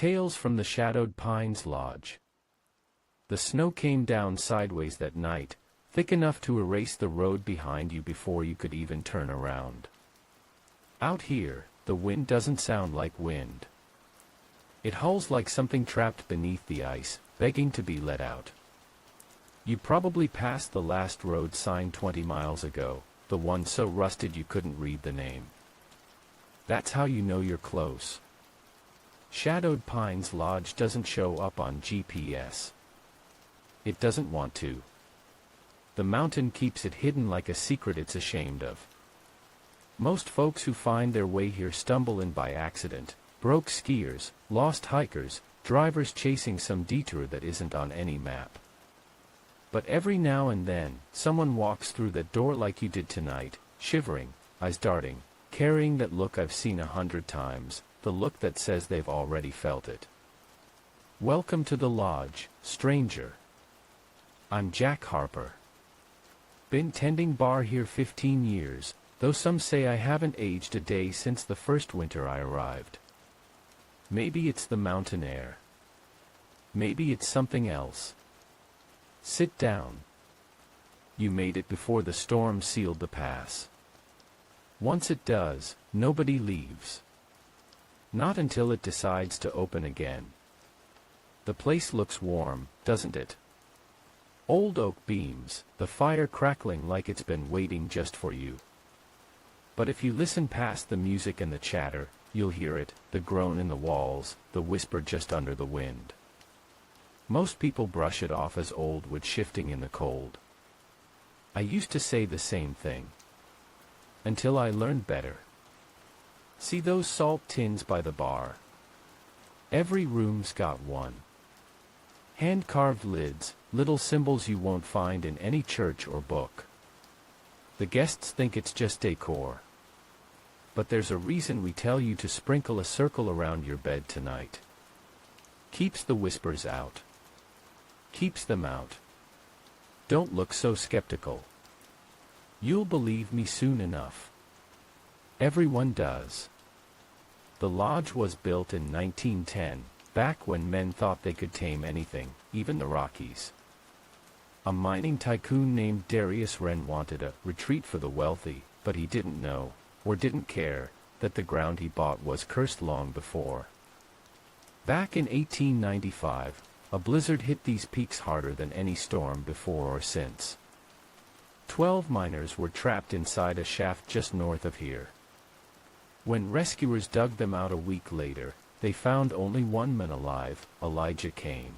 Tales from the Shadowed Pines Lodge. The snow came down sideways that night, thick enough to erase the road behind you before you could even turn around. Out here, the wind doesn't sound like wind. It howls like something trapped beneath the ice, begging to be let out. You probably passed the last road sign 20 miles ago, the one so rusted you couldn't read the name. That's how you know you're close. Shadowed Pines Lodge doesn't show up on GPS. It doesn't want to. The mountain keeps it hidden like a secret it's ashamed of. Most folks who find their way here stumble in by accident, broke skiers, lost hikers, drivers chasing some detour that isn't on any map. But every now and then, someone walks through that door like you did tonight, shivering, eyes darting, carrying that look I've seen 100 times, the look that says they've already felt it. Welcome to the lodge, stranger. I'm Jack Harper. Been tending bar here 15 years, though some say I haven't aged a day since the first winter I arrived. Maybe it's the mountain air. Maybe it's something else. Sit down. You made it before the storm sealed the pass. Once it does, nobody leaves. Not until it decides to open again. The place looks warm, doesn't it? Old oak beams, the fire crackling like it's been waiting just for you. But if you listen past the music and the chatter, you'll hear it, the groan in the walls, the whisper just under the wind. Most people brush it off as old wood shifting in the cold. I used to say the same thing. Until I learned better. See those salt tins by the bar? Every room's got one. Hand-carved lids, little symbols you won't find in any church or book. The guests think it's just decor. But there's a reason we tell you to sprinkle a circle around your bed tonight. Keeps the whispers out. Keeps them out. Don't look so skeptical. You'll believe me soon enough. Everyone does. The lodge was built in 1910, back when men thought they could tame anything, even the Rockies. A mining tycoon named Darius Wren wanted a retreat for the wealthy, but he didn't know, or didn't care, that the ground he bought was cursed long before. Back in 1895, a blizzard hit these peaks harder than any storm before or since. 12 miners were trapped inside a shaft just north of here. When rescuers dug them out a week later, they found only one man alive, Elijah Kane.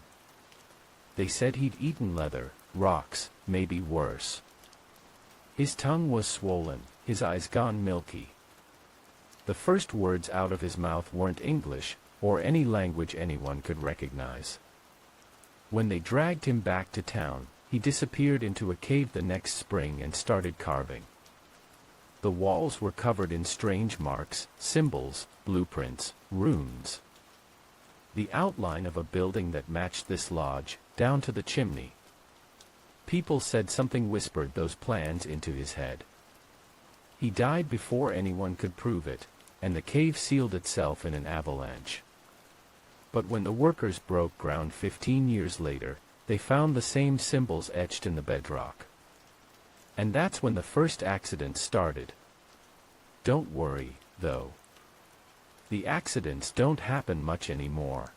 They said he'd eaten leather, rocks, maybe worse. His tongue was swollen, his eyes gone milky. The first words out of his mouth weren't English, or any language anyone could recognize. When they dragged him back to town, he disappeared into a cave the next spring and started carving. The walls were covered in strange marks, symbols, blueprints, runes. The outline of a building that matched this lodge, down to the chimney. People said something whispered those plans into his head. He died before anyone could prove it, and the cave sealed itself in an avalanche. But when the workers broke ground 15 years later, they found the same symbols etched in the bedrock. And that's when the first accident started. Don't worry, though. The accidents don't happen much anymore.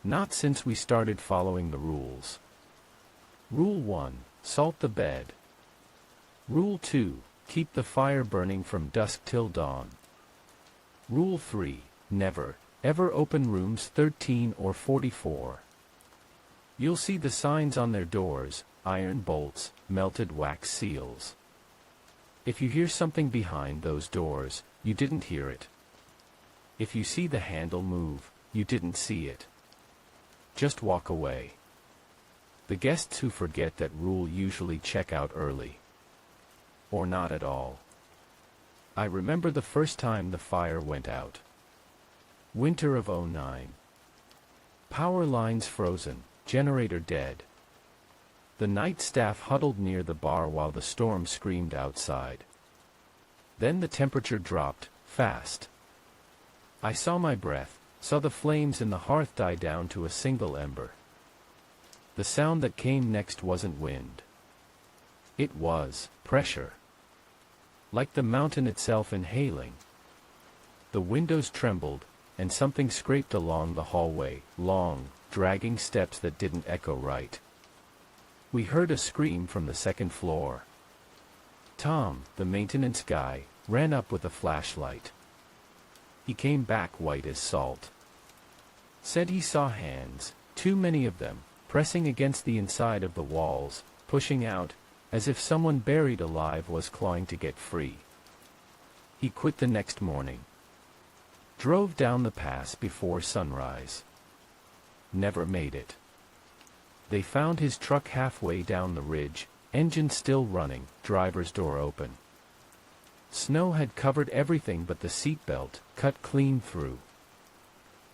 Not since we started following the rules. Rule 1, salt the bed. Rule 2, keep the fire burning from dusk till dawn. Rule 3, never, ever open rooms 13 or 44. You'll see the signs on their doors, iron bolts, melted wax seals. If you hear something behind those doors, you didn't hear it. If you see the handle move, you didn't see it. Just walk away. The guests who forget that rule usually check out early. Or not at all. I remember the first time the fire went out. Winter of '09. Power lines frozen, generator dead. The night staff huddled near the bar while the storm screamed outside. Then the temperature dropped, fast. I saw my breath, Saw the flames in the hearth die down to a single ember. The sound that came next wasn't wind. It was pressure. Like the mountain itself inhaling. The windows trembled, and something scraped along the hallway, long, dragging steps that didn't echo right. We heard a scream from the second floor. Tom, the maintenance guy, ran up with a flashlight. He came back white as salt. Said he saw hands, too many of them, pressing against the inside of the walls, pushing out, as if someone buried alive was clawing to get free. He quit the next morning. Drove down the pass before sunrise. Never made it. They found his truck halfway down the ridge, engine still running, driver's door open. Snow had covered everything but the seatbelt, cut clean through.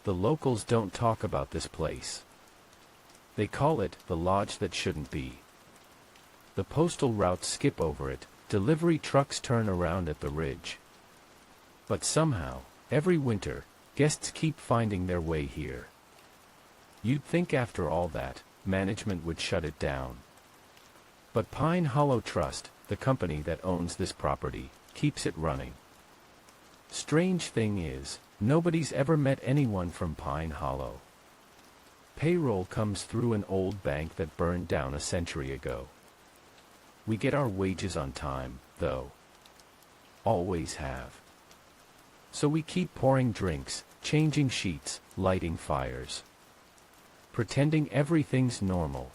The locals don't talk about this place. They call it the lodge that shouldn't be. The postal routes skip over it, delivery trucks turn around at the ridge. But somehow, every winter, guests keep finding their way here. You'd think after all that, management would shut it down. But Pine Hollow Trust, the company that owns this property, keeps it running. Strange thing is, nobody's ever met anyone from Pine Hollow. Payroll comes through an old bank that burned down a century ago. We get our wages on time, though. Always have. So we keep pouring drinks, changing sheets, lighting fires. Pretending everything's normal.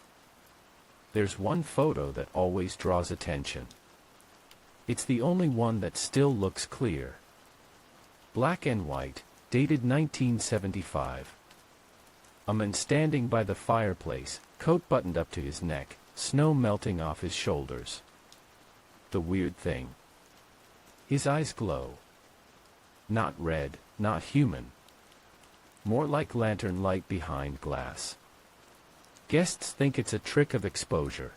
There's one photo that always draws attention. It's the only one that still looks clear. Black and white, dated 1975. A man standing by the fireplace, coat buttoned up to his neck, snow melting off his shoulders. The weird thing. His eyes glow. Not red, not human. More like lantern light behind glass. Guests think it's a trick of exposure.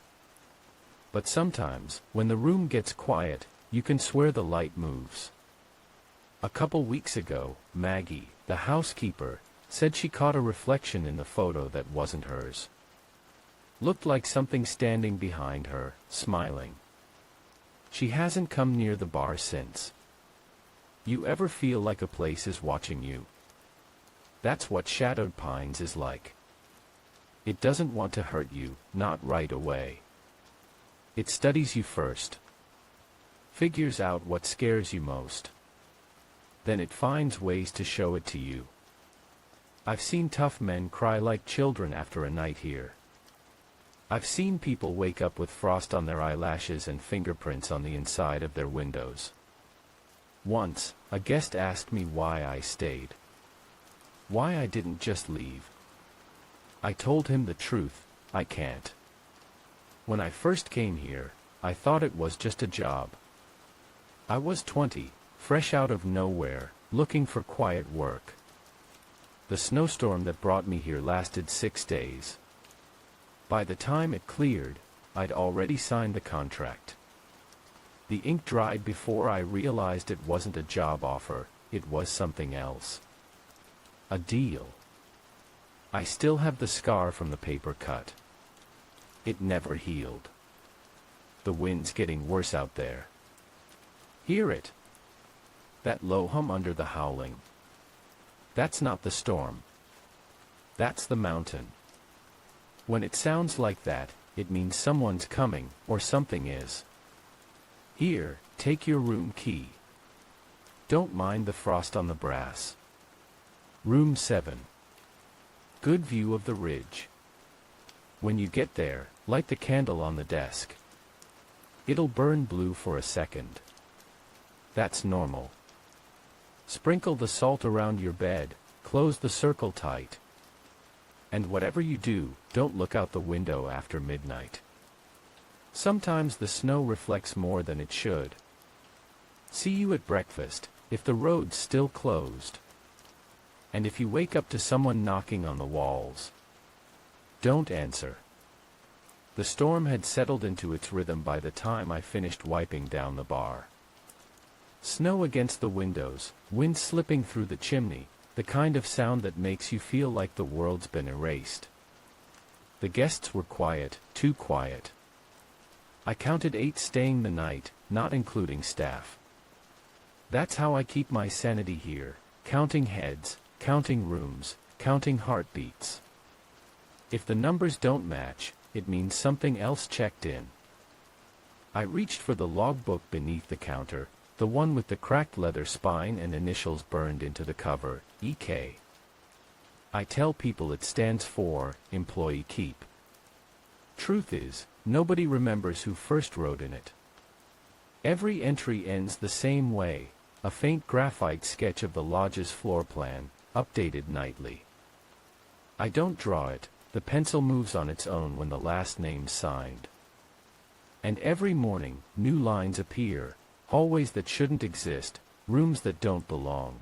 But sometimes, when the room gets quiet, you can swear the light moves. A couple weeks ago, Maggie, the housekeeper, said she caught a reflection in the photo that wasn't hers. Looked like something standing behind her, smiling. She hasn't come near the bar since. You ever feel like a place is watching you? That's what Shadowed Pines is like. It doesn't want to hurt you, not right away. It studies you first. Figures out what scares you most. Then it finds ways to show it to you. I've seen tough men cry like children after a night here. I've seen people wake up with frost on their eyelashes and fingerprints on the inside of their windows. Once, a guest asked me why I stayed. Why I didn't just leave. I told him the truth, I can't. When I first came here, I thought it was just a job. I was 20, fresh out of nowhere, looking for quiet work. The snowstorm that brought me here lasted 6 days. By the time it cleared, I'd already signed the contract. The ink dried before I realized it wasn't a job offer, it was something else. A deal. I still have the scar from the paper cut. It never healed. The wind's getting worse out there. Hear it? That low hum under the howling. That's not the storm. That's the mountain. When it sounds like that, it means someone's coming, or something is. Here, take your room key. Don't mind the frost on the brass. Room 7. Good view of the ridge. When you get there, light the candle on the desk. It'll burn blue for a second. That's normal. Sprinkle the salt around your bed, close the circle tight. And whatever you do, don't look out the window after midnight. Sometimes the snow reflects more than it should. See you at breakfast, if the road's still closed. And if you wake up to someone knocking on the walls, don't answer. The storm had settled into its rhythm by the time I finished wiping down the bar. Snow against the windows, wind slipping through the chimney, The kind of sound that makes you feel like the world's been erased. The guests were quiet, too quiet. I counted 8 staying the night, not including staff. That's how I keep my sanity here, counting heads, counting rooms, counting heartbeats. If the numbers don't match, it means something else checked in. I reached for the logbook beneath the counter, the one with the cracked leather spine and initials burned into the cover, EK. I tell people it stands for, Employee Keep. Truth is, nobody remembers who first wrote in it. Every entry ends the same way, a faint graphite sketch of the lodge's floor plan, updated nightly. I don't draw it, the pencil moves on its own when the last name's signed. And every morning, new lines appear, hallways that shouldn't exist, rooms that don't belong.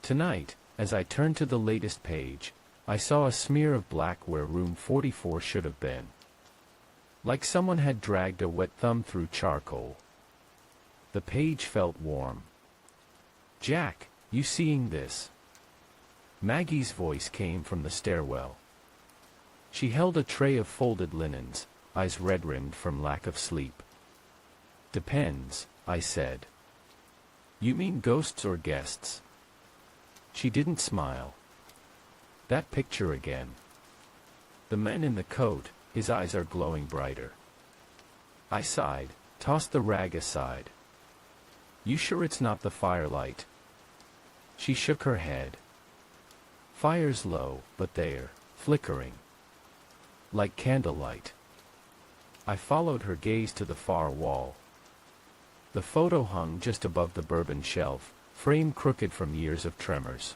Tonight, as I turned to the latest page, I saw a smear of black where room 44 should have been. Like someone had dragged a wet thumb through charcoal. The page felt warm. "Jack, you seeing this?" Maggie's voice came from the stairwell. She held a tray of folded linens, eyes red-rimmed from lack of sleep. "Depends," I said. "You mean ghosts or guests?" She didn't smile. "That picture again. The man in the coat, his eyes are glowing brighter." I sighed, tossed the rag aside. "You sure it's not the firelight?" She shook her head. "Fire's low, but they're flickering. Like candlelight." I followed her gaze to the far wall. The photo hung just above the bourbon shelf, frame crooked from years of tremors.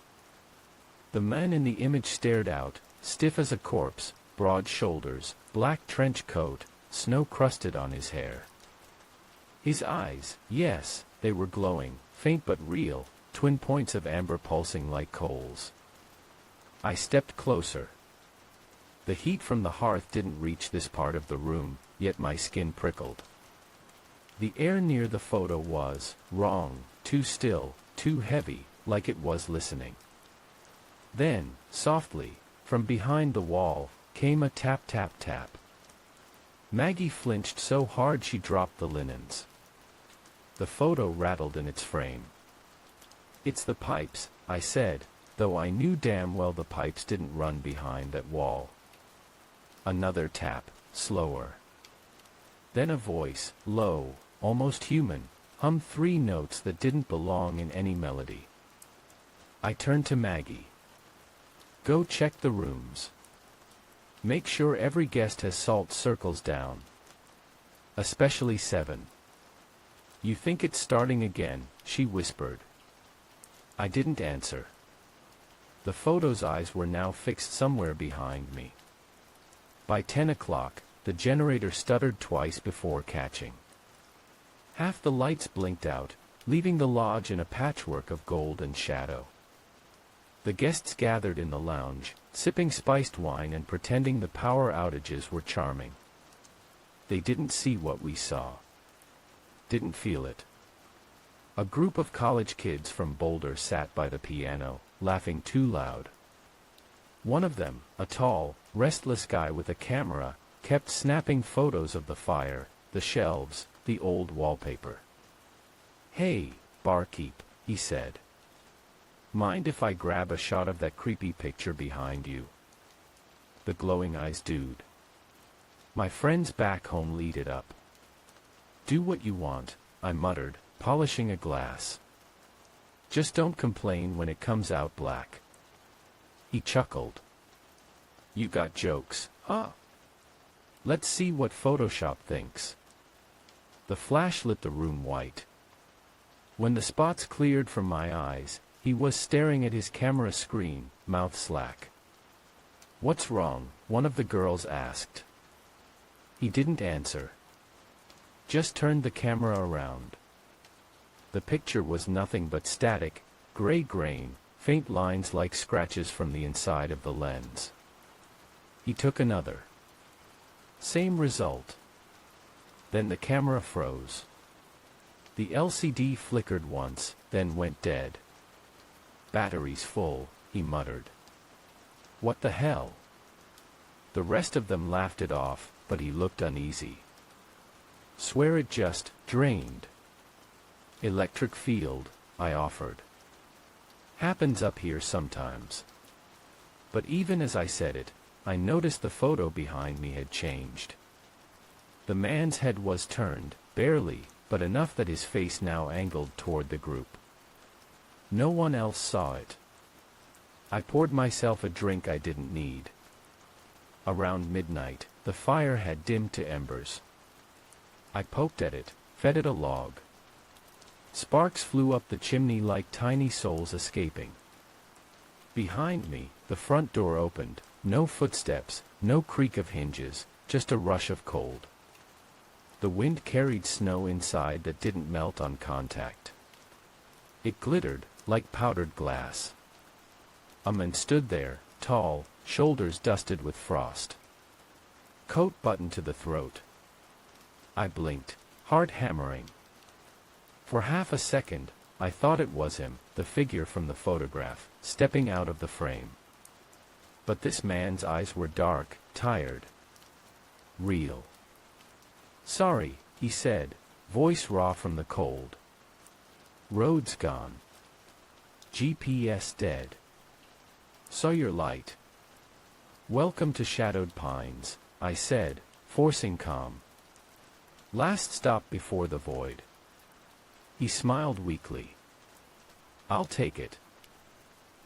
The man in the image stared out, stiff as a corpse, broad shoulders, black trench coat, snow crusted on his hair. His eyes, yes, they were glowing, faint but real, twin points of amber pulsing like coals. I stepped closer. The heat from the hearth didn't reach this part of the room, yet my skin prickled. The air near the photo was wrong, too still, too heavy, like it was listening. Then, softly, from behind the wall, came a tap tap tap. Maggie flinched so hard she dropped the linens. The photo rattled in its frame. "It's the pipes," I said, though I knew damn well the pipes didn't run behind that wall. Another tap, slower. Then a voice, low, almost human, hummed 3 notes that didn't belong in any melody. I turned to Maggie. "Go check the rooms. Make sure every guest has salt circles down. Especially 7. You think it's starting again," she whispered. I didn't answer. The photo's eyes were now fixed somewhere behind me. By 10 o'clock, the generator stuttered twice before catching. Half the lights blinked out, leaving the lodge in a patchwork of gold and shadow. The guests gathered in the lounge, sipping spiced wine and pretending the power outages were charming. They didn't see what we saw. Didn't feel it. A group of college kids from Boulder sat by the piano, laughing too loud. One of them, a tall, restless guy with a camera, kept snapping photos of the fire, the shelves, the old wallpaper. "Hey, barkeep," he said. "Mind if I grab a shot of that creepy picture behind you?" The glowing eyes dude. My friends back home lit it up. "Do what you want," I muttered, polishing a glass. "Just don't complain when it comes out black." He chuckled. "You got jokes, huh? Let's see what Photoshop thinks." The flash lit the room white. When the spots cleared from my eyes, he was staring at his camera screen, mouth slack. "What's wrong?" one of the girls asked. He didn't answer. Just turned the camera around. The picture was nothing but static, gray grain, faint lines like scratches from the inside of the lens. He took another. Same result. Then the camera froze. The LCD flickered once, then went dead. Battery's full, he muttered. What the hell? The rest of them laughed it off, but he looked uneasy. Swear it just drained. Electric field, I offered. Happens up here sometimes. But even as I said it, I noticed the photo behind me had changed. The man's head was turned, barely, but enough that his face now angled toward the group. No one else saw it. I poured myself a drink I didn't need. Around midnight, the fire had dimmed to embers. I poked at it, fed it a log. Sparks flew up the chimney like tiny souls escaping. Behind me, the front door opened, no footsteps, no creak of hinges, just a rush of cold. The wind carried snow inside that didn't melt on contact. It glittered, like powdered glass. A man stood there, tall, shoulders dusted with frost. Coat buttoned to the throat. I blinked, heart hammering. For half a second, I thought it was him, the figure from the photograph, stepping out of the frame. But this man's eyes were dark, tired. Real. Sorry, he said, voice raw from the cold. Road's gone. GPS dead. Saw your light. Welcome to Shadowed Pines, I said, forcing calm. Last stop before the void. He smiled weakly. I'll take it.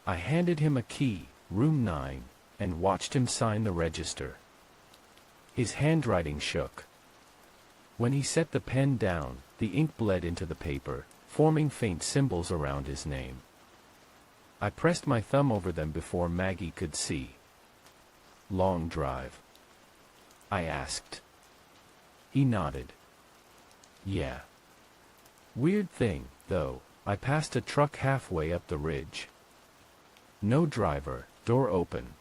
I handed him a key, room 9, and watched him sign the register. His handwriting shook. When he set the pen down, the ink bled into the paper, forming faint symbols around his name. I pressed my thumb over them before Maggie could see. Long drive? I asked. He nodded. Yeah. Weird thing, though, I passed a truck halfway up the ridge. No driver, door open.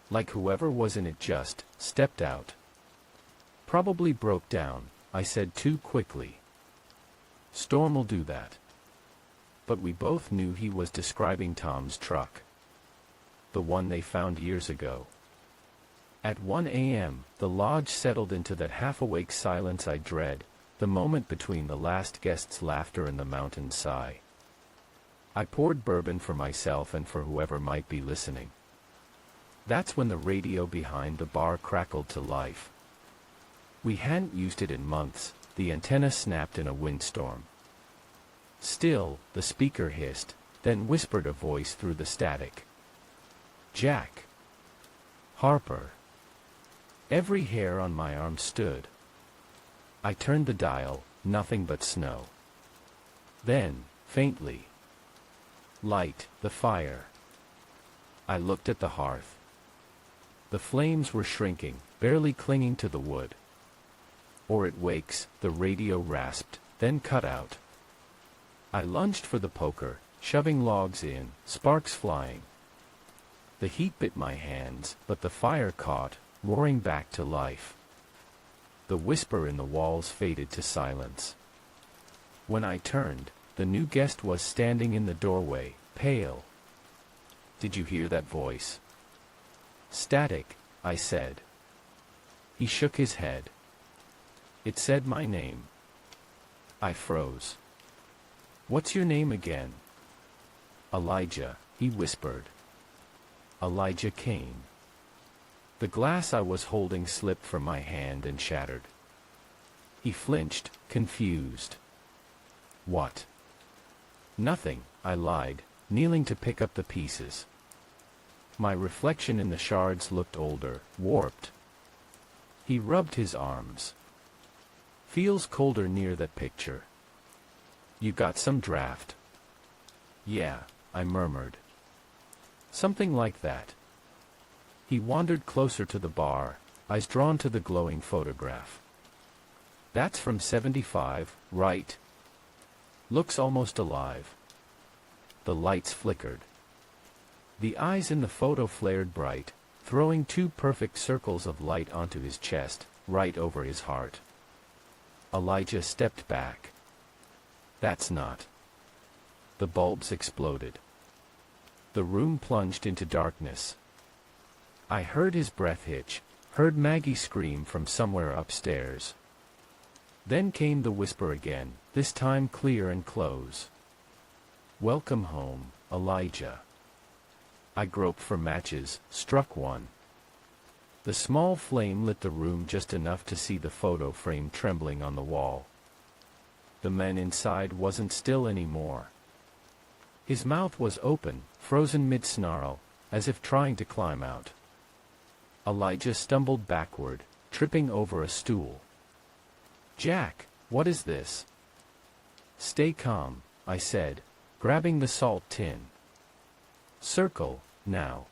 Like whoever was in it just stepped out. Probably broke down, I said too quickly. Storm'll do that. But we both knew he was describing Tom's truck. The one they found years ago. At 1 a.m., the lodge settled into that half-awake silence I dread, the moment between the last guest's laughter and the mountain's sigh. I poured bourbon for myself and for whoever might be listening. That's when the radio behind the bar crackled to life. We hadn't used it in months, the antenna snapped in a windstorm. Still, the speaker hissed, then whispered a voice through the static. Jack Harper. Every hair on my arm stood. I turned the dial, nothing but snow. Then, faintly. Light, the fire. I looked at the hearth. The flames were shrinking, barely clinging to the wood. Or it wakes, the radio rasped, then cut out. I lunged for the poker, shoving logs in, sparks flying. The heat bit my hands, but the fire caught, roaring back to life. The whisper in the walls faded to silence. When I turned, the new guest was standing in the doorway, pale. Did you hear that voice? Static, I said. He shook his head. It said my name. I froze. What's your name again? Elijah, he whispered. Elijah Kane. The glass I was holding slipped from my hand and shattered. He flinched, confused. What? Nothing, I lied, kneeling to pick up the pieces. My reflection in the shards looked older, warped. He rubbed his arms. Feels colder near that picture. You got some draft? Yeah, I murmured. Something like that. He wandered closer to the bar, eyes drawn to the glowing photograph. That's from 75, right? Looks almost alive. The lights flickered. The eyes in the photo flared bright, throwing two perfect circles of light onto his chest, right over his heart. Elijah stepped back. That's not. The bulbs exploded. The room plunged into darkness. I heard his breath hitch, heard Maggie scream from somewhere upstairs. Then came the whisper again, this time clear and close. "Welcome home, Elijah." I groped for matches, struck one. The small flame lit the room just enough to see the photo frame trembling on the wall. The man inside wasn't still anymore. His mouth was open, frozen mid-snarl, as if trying to climb out. Elijah stumbled backward, tripping over a stool. "Jack, what is this?" "Stay calm," I said, grabbing the salt tin. "Circle, now."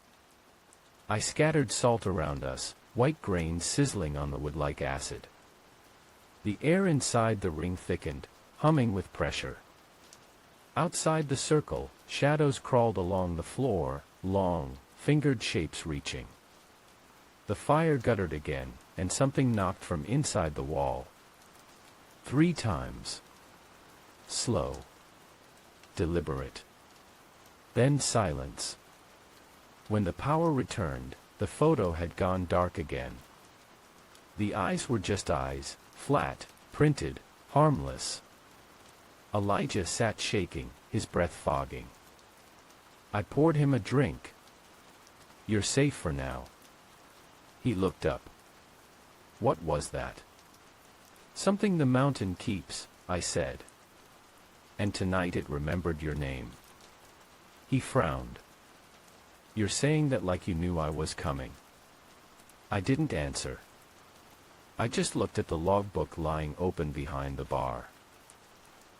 I scattered salt around us, white grains sizzling on the wood like acid. The air inside the ring thickened, humming with pressure. Outside the circle, shadows crawled along the floor, long, fingered shapes reaching. The fire guttered again, and something knocked from inside the wall. 3 times. Slow. Deliberate. Then silence. When the power returned, the photo had gone dark again. The eyes were just eyes, flat, printed, harmless. Elijah sat shaking, his breath fogging. I poured him a drink. "You're safe for now." He looked up. "What was that?" "Something the mountain keeps," I said. "And tonight it remembered your name." He frowned. "You're saying that like you knew I was coming." I didn't answer. I just looked at the logbook lying open behind the bar.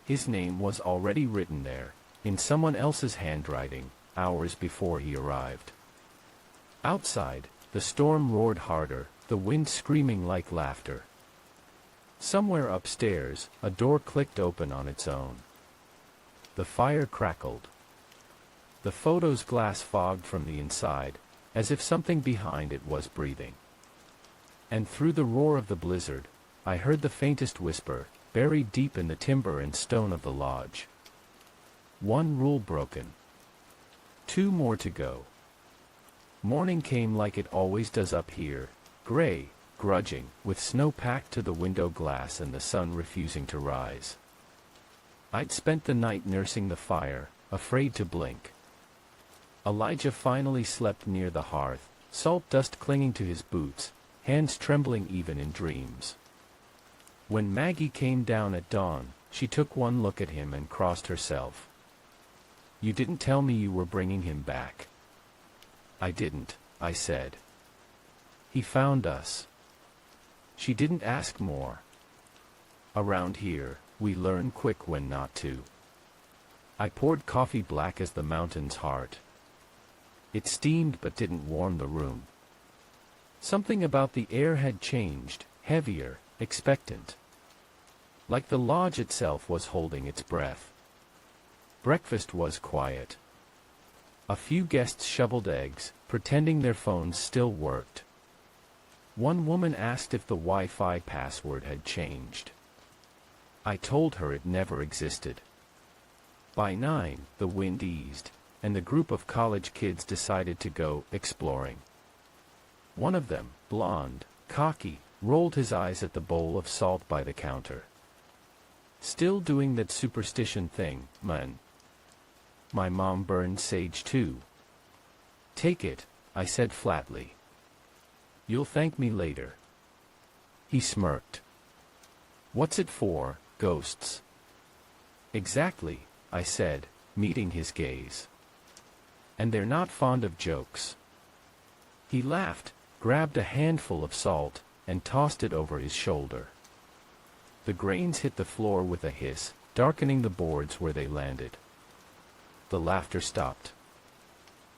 His name was already written there, in someone else's handwriting, hours before he arrived. Outside, the storm roared harder, the wind screaming like laughter. Somewhere upstairs, a door clicked open on its own. The fire crackled. The photo's glass fogged from the inside, as if something behind it was breathing. And through the roar of the blizzard, I heard the faintest whisper, buried deep in the timber and stone of the lodge. 1 rule broken. 2 more to go. Morning came like it always does up here, gray, grudging, with snow packed to the window glass and the sun refusing to rise. I'd spent the night nursing the fire, afraid to blink. Elijah finally slept near the hearth, salt dust clinging to his boots, hands trembling even in dreams. When Maggie came down at dawn, she took one look at him and crossed herself. "You didn't tell me you were bringing him back." "I didn't," I said. "He found us." She didn't ask more. Around here, we learn quick when not to. I poured coffee black as the mountain's heart. It steamed but didn't warm the room. Something about the air had changed, heavier, expectant. Like the lodge itself was holding its breath. Breakfast was quiet. A few guests shoveled eggs, pretending their phones still worked. One woman asked if the Wi-Fi password had changed. I told her it never existed. By 9, the wind eased, and the group of college kids decided to go exploring. One of them, blonde, Coqui, rolled his eyes at the bowl of salt by the counter. "Still doing that superstition thing, man." "My mom burned sage too." "Take it," I said flatly. "You'll thank me later." He smirked. "What's it for, ghosts?" "Exactly," I said, meeting his gaze. "And they're not fond of jokes." He laughed, grabbed a handful of salt, and tossed it over his shoulder. The grains hit the floor with a hiss, darkening the boards where they landed. The laughter stopped.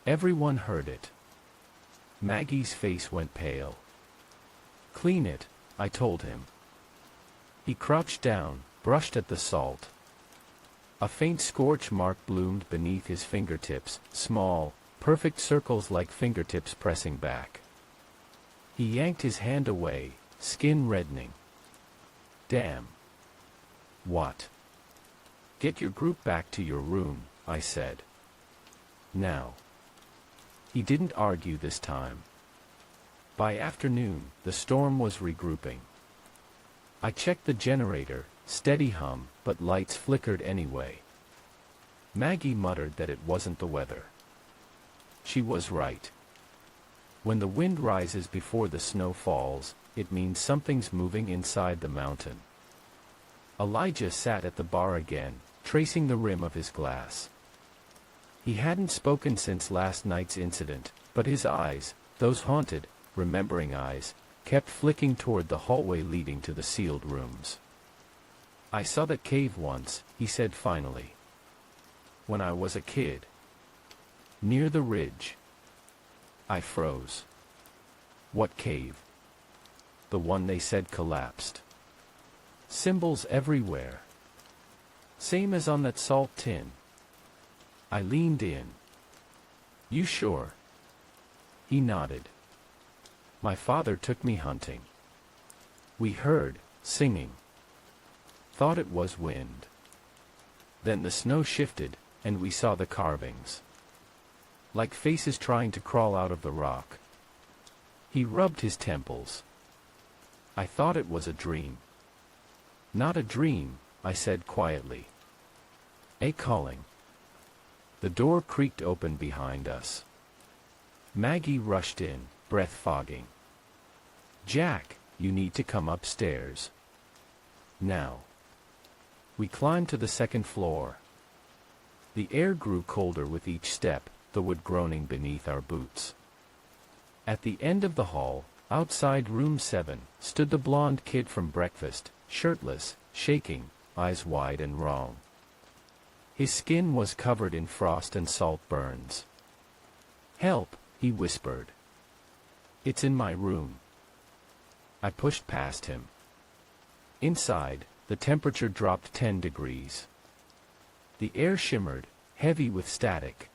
Everyone heard it. Maggie's face went pale. "Clean it," I told him. He crouched down, brushed at the salt. A faint scorch mark bloomed beneath his fingertips, small, perfect circles like fingertips pressing back. He yanked his hand away, skin reddening. "Damn." "What?" "Get your group back to your room," I said. "Now." He didn't argue this time. By afternoon, the storm was regrouping. I checked the generator, steady hum, but lights flickered anyway. Maggie muttered that it wasn't the weather. She was right. When the wind rises before the snow falls, it means something's moving inside the mountain. Elijah sat at the bar again, tracing the rim of his glass. He hadn't spoken since last night's incident, but his eyes, those haunted, remembering eyes, kept flicking toward the hallway leading to the sealed rooms. "I saw that cave once," he said finally. "When I was a kid. Near the ridge." I froze. "What cave?" "The one they said collapsed. Symbols everywhere. Same as on that salt tin." I leaned in. "You sure?" He nodded. "My father took me hunting. We heard singing. Thought it was wind. Then the snow shifted, and we saw the carvings. Like faces trying to crawl out of the rock." He rubbed his temples. "I thought it was a dream." "Not a dream," I said quietly. "A calling." The door creaked open behind us. Maggie rushed in, breath fogging. "Jack, you need to come upstairs. Now." We climbed to the second floor. The air grew colder with each step, the wood groaning beneath our boots. At the end of the hall, outside room 7, stood the blonde kid from breakfast, shirtless, shaking, eyes wide and wrong. His skin was covered in frost and salt burns. "Help," he whispered. "It's in my room." I pushed past him. Inside, the temperature dropped 10 degrees. The air shimmered, heavy with static.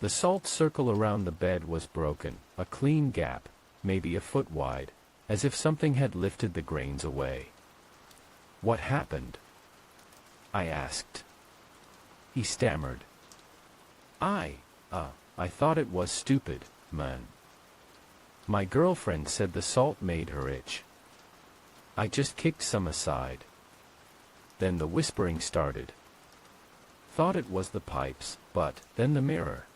The salt circle around the bed was broken, a clean gap, maybe a foot wide, as if something had lifted the grains away. "What happened?" I asked. He stammered. I thought it was stupid, man. My girlfriend said the salt made her itch. I just kicked some aside." Then the whispering started. "Thought it was the pipes, but then the mirror."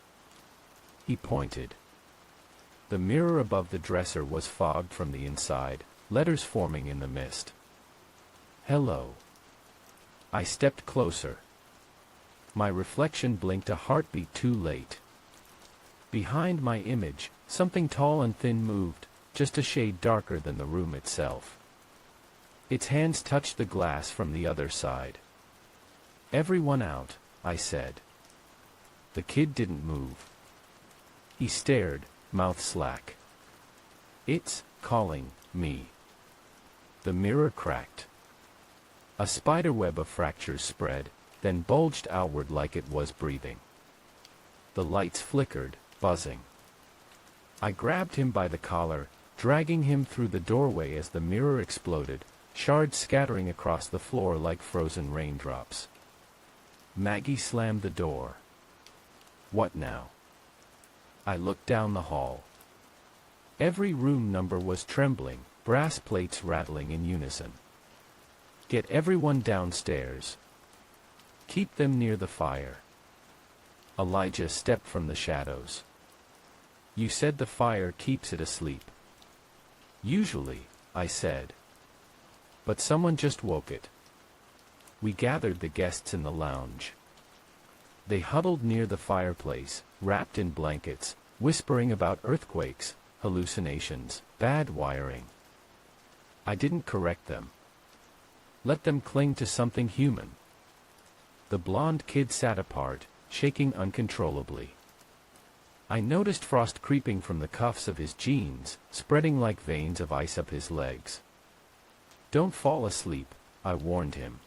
He pointed. The mirror above the dresser was fogged from the inside, letters forming in the mist. "Hello." I stepped closer. My reflection blinked a heartbeat too late. Behind my image, something tall and thin moved, just a shade darker than the room itself. Its hands touched the glass from the other side. "Everyone out," I said. The kid didn't move. He stared, mouth slack. "It's calling me." The mirror cracked. A spiderweb of fractures spread, then bulged outward like it was breathing. The lights flickered, buzzing. I grabbed him by the collar, dragging him through the doorway as the mirror exploded, shards scattering across the floor like frozen raindrops. Maggie slammed the door. "What now?" I looked down the hall. Every room number was trembling, brass plates rattling in unison. "Get everyone downstairs. Keep them near the fire." Elijah stepped from the shadows. "You said the fire keeps it asleep." "Usually," I said. "But someone just woke it." We gathered the guests in the lounge. They huddled near the fireplace, wrapped in blankets, whispering about earthquakes, hallucinations, bad wiring. I didn't correct them. Let them cling to something human. The blonde kid sat apart, shaking uncontrollably. I noticed frost creeping from the cuffs of his jeans, spreading like veins of ice up his legs. "Don't fall asleep," I warned him.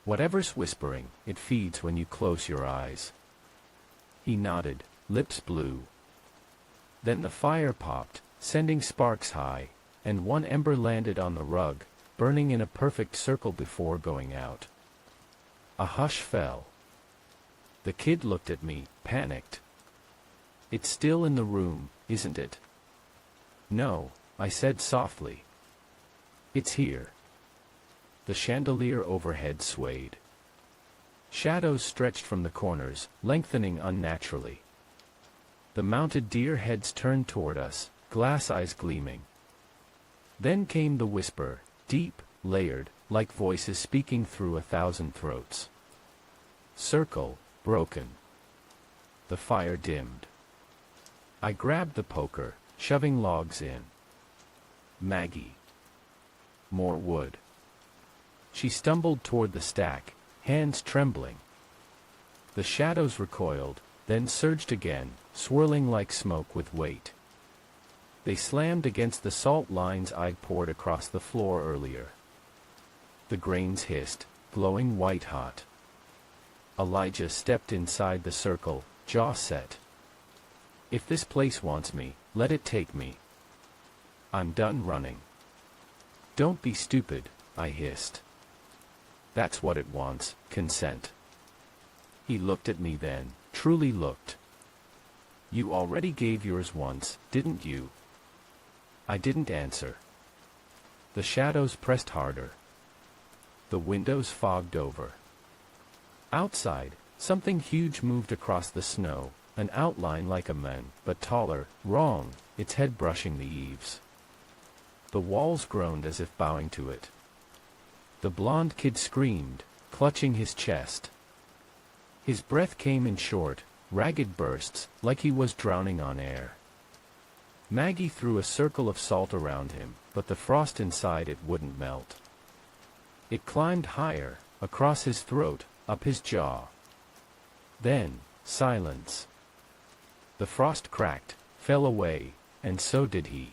"Whatever's whispering, it feeds when you close your eyes." He nodded, lips blue. Then the fire popped, sending sparks high, and one ember landed on the rug, burning in a perfect circle before going out. A hush fell. The kid looked at me, panicked. It's still in the room, isn't it? No, I said softly. It's here. The chandelier overhead swayed. Shadows stretched from the corners, lengthening unnaturally. The mounted deer heads turned toward us, glass eyes gleaming. Then came the whisper, deep, layered, like voices speaking through 1,000 throats. Circle, broken. The fire dimmed. I grabbed the poker, shoving logs in. Maggie. More wood. She stumbled toward the stack, hands trembling. The shadows recoiled, then surged again, swirling like smoke with weight. They slammed against the salt lines I'd poured across the floor earlier. The grains hissed, glowing white-hot. Elijah stepped inside the circle, jaw set. If this place wants me, let it take me. I'm done running. Don't be stupid, I hissed. That's what it wants, consent. He looked at me then, truly looked. You already gave yours once, didn't you? I didn't answer. The shadows pressed harder. The windows fogged over. Outside, something huge moved across the snow, an outline like a man, but taller, wrong, its head brushing the eaves. The walls groaned as if bowing to it. The blond kid screamed, clutching his chest. His breath came in short, ragged bursts, like he was drowning on air. Maggie threw a circle of salt around him, but the frost inside it wouldn't melt. It climbed higher, across his throat, up his jaw. Then, silence. The frost cracked, fell away, and so did he.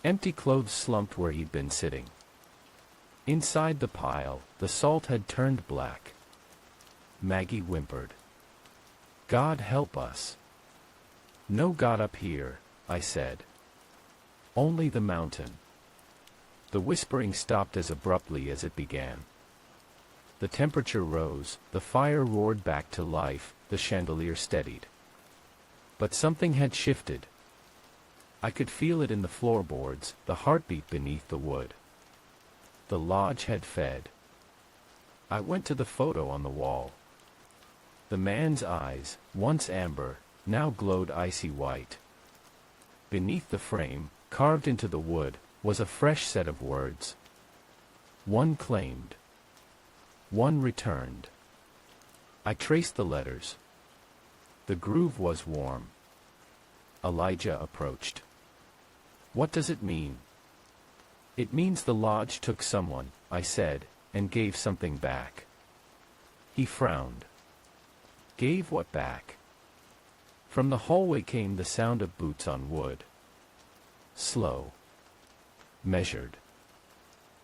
Empty clothes slumped where he'd been sitting. Inside the pile, the salt had turned black. Maggie whimpered. God help us. No God up here, I said. Only the mountain. The whispering stopped as abruptly as it began. The temperature rose, the fire roared back to life, the chandelier steadied. But something had shifted. I could feel it in the floorboards, the heartbeat beneath the wood. The lodge had fed. I went to the photo on the wall. The man's eyes, once amber, now glowed icy white. Beneath the frame, carved into the wood, was a fresh set of words. One claimed. One returned. I traced the letters. The groove was warm. Elijah approached. What does it mean? It means the lodge took someone, I said, and gave something back. He frowned. Gave what back? From the hallway came the sound of boots on wood. Slow. Measured.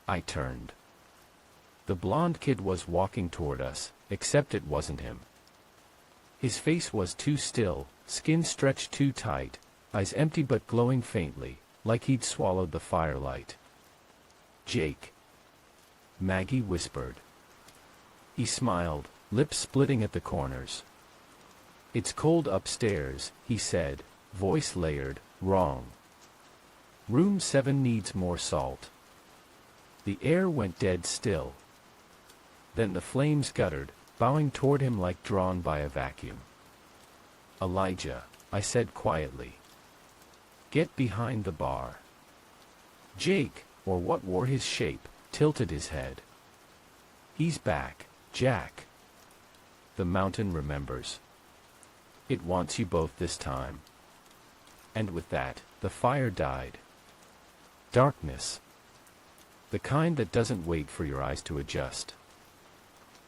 I turned. The blond kid was walking toward us, except it wasn't him. His face was too still, skin stretched too tight, eyes empty but glowing faintly, like he'd swallowed the firelight. Jake. Maggie whispered. He smiled, lips splitting at the corners. It's cold upstairs, he said, voice layered, wrong. Room 7 needs more salt. The air went dead still. Then the flames guttered, bowing toward him like drawn by a vacuum. Elijah, I said quietly. Get behind the bar. Jake, or what wore his shape, tilted his head. He's back, Jack. The mountain remembers. It wants you both this time. And with that, the fire died. Darkness. The kind that doesn't wait for your eyes to adjust.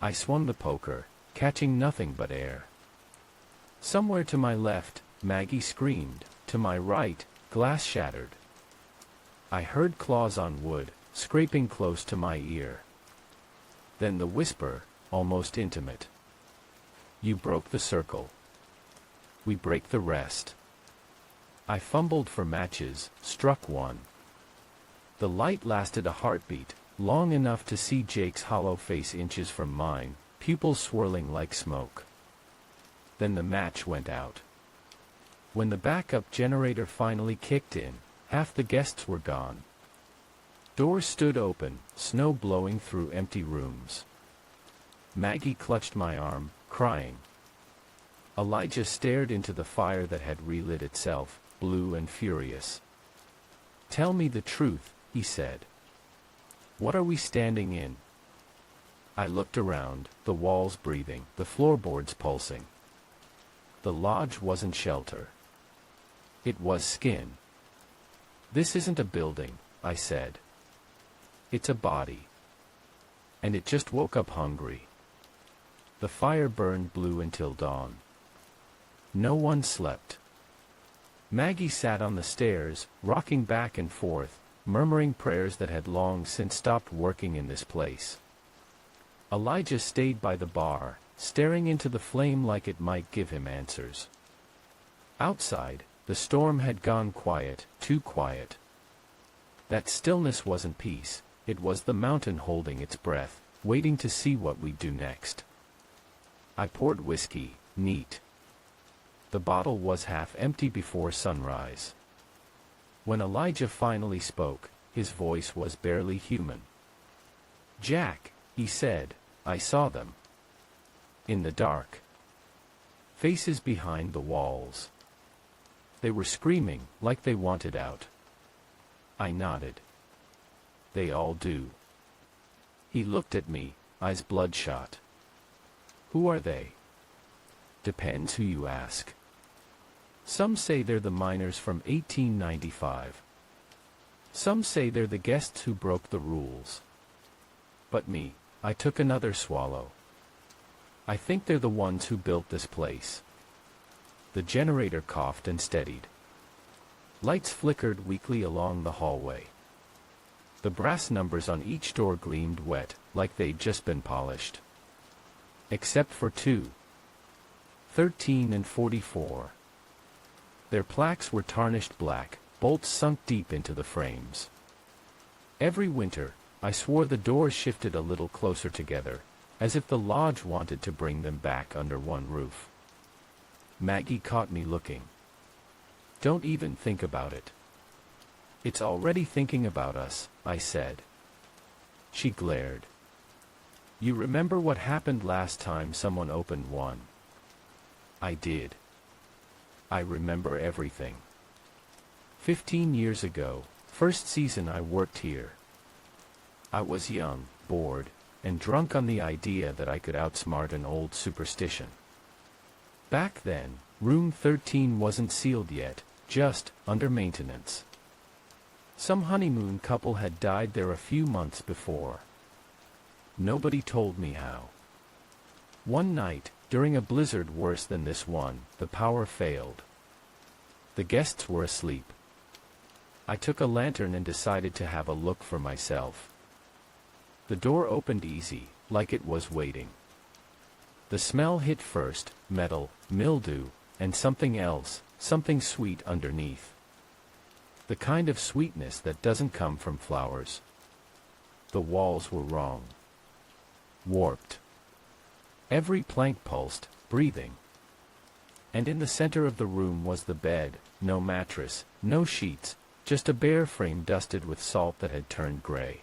I swung the poker, catching nothing but air. Somewhere to my left, Maggie screamed, to my right, glass shattered. I heard claws on wood, scraping close to my ear. Then the whisper, almost intimate. You broke the circle. We break the rest. I fumbled for matches, struck one. The light lasted a heartbeat, long enough to see Jake's hollow face inches from mine, pupils swirling like smoke. Then the match went out. When the backup generator finally kicked in, half the guests were gone. Doors stood open, snow blowing through empty rooms. Maggie clutched my arm, crying. Elijah stared into the fire that had relit itself, blue and furious. "Tell me the truth," he said. "What are we standing in?" I looked around, the walls breathing, the floorboards pulsing. The lodge wasn't shelter. It was skin. "This isn't a building," I said. "It's a body. And it just woke up hungry." The fire burned blue until dawn. No one slept. Maggie sat on the stairs, rocking back and forth, murmuring prayers that had long since stopped working in this place. Elijah stayed by the bar, staring into the flame like it might give him answers. Outside, the storm had gone quiet, too quiet. That stillness wasn't peace, it was the mountain holding its breath, waiting to see what we'd do next. I poured whiskey, neat. The bottle was half empty before sunrise. When Elijah finally spoke, his voice was barely human. "Jack," he said, "I saw them. In the dark. Faces behind the walls. They were screaming, like they wanted out." I nodded. "They all do." He looked at me, eyes bloodshot. "Who are they?" "Depends who you ask. Some say they're the miners from 1895. Some say they're the guests who broke the rules. But me, I took another swallow. I think they're the ones who built this place." The generator coughed and steadied. Lights flickered weakly along the hallway. The brass numbers on each door gleamed wet, like they'd just been polished. Except for two. 13 and 44. Their plaques were tarnished black, bolts sunk deep into the frames. Every winter, I swore the doors shifted a little closer together, as if the lodge wanted to bring them back under one roof. Maggie caught me looking. "Don't even think about it." "It's already thinking about us," I said. She glared. "You remember what happened last time someone opened one?" I did. I remember everything. 15 years ago, first season I worked here. I was young, bored, and drunk on the idea that I could outsmart an old superstition. Back then, room 13 wasn't sealed yet, just under maintenance. Some honeymoon couple had died there a few months before. Nobody told me how. One night, during a blizzard worse than this one, the power failed. The guests were asleep. I took a lantern and decided to have a look for myself. The door opened easy, like it was waiting. The smell hit first, metal, mildew, and something else, something sweet underneath. The kind of sweetness that doesn't come from flowers. The walls were wrong. Warped. Every plank pulsed, breathing. And in the center of the room was the bed, no mattress, no sheets, just a bare frame dusted with salt that had turned gray.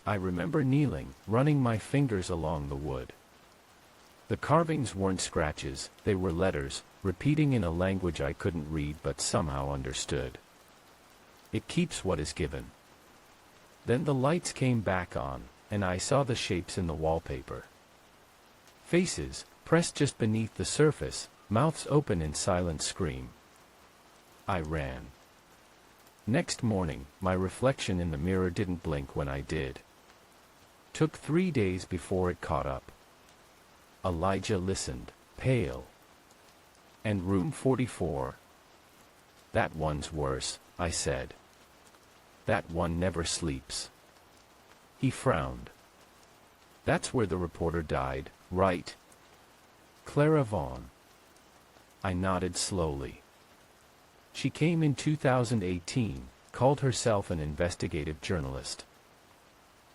I remember kneeling, running my fingers along the wood. The carvings weren't scratches, they were letters, repeating in a language I couldn't read but somehow understood. It keeps what is given. Then the lights came back on, and I saw the shapes in the wallpaper. Faces, pressed just beneath the surface, mouths open in silent scream. I ran. Next morning, my reflection in the mirror didn't blink when I did. Took 3 days before it caught up. Elijah listened, pale. "And room 44? "That one's worse," I said. "That one never sleeps." He frowned. "That's where the reporter died, right?" "Clara Vaughn." I nodded slowly. She came in 2018, called herself an investigative journalist.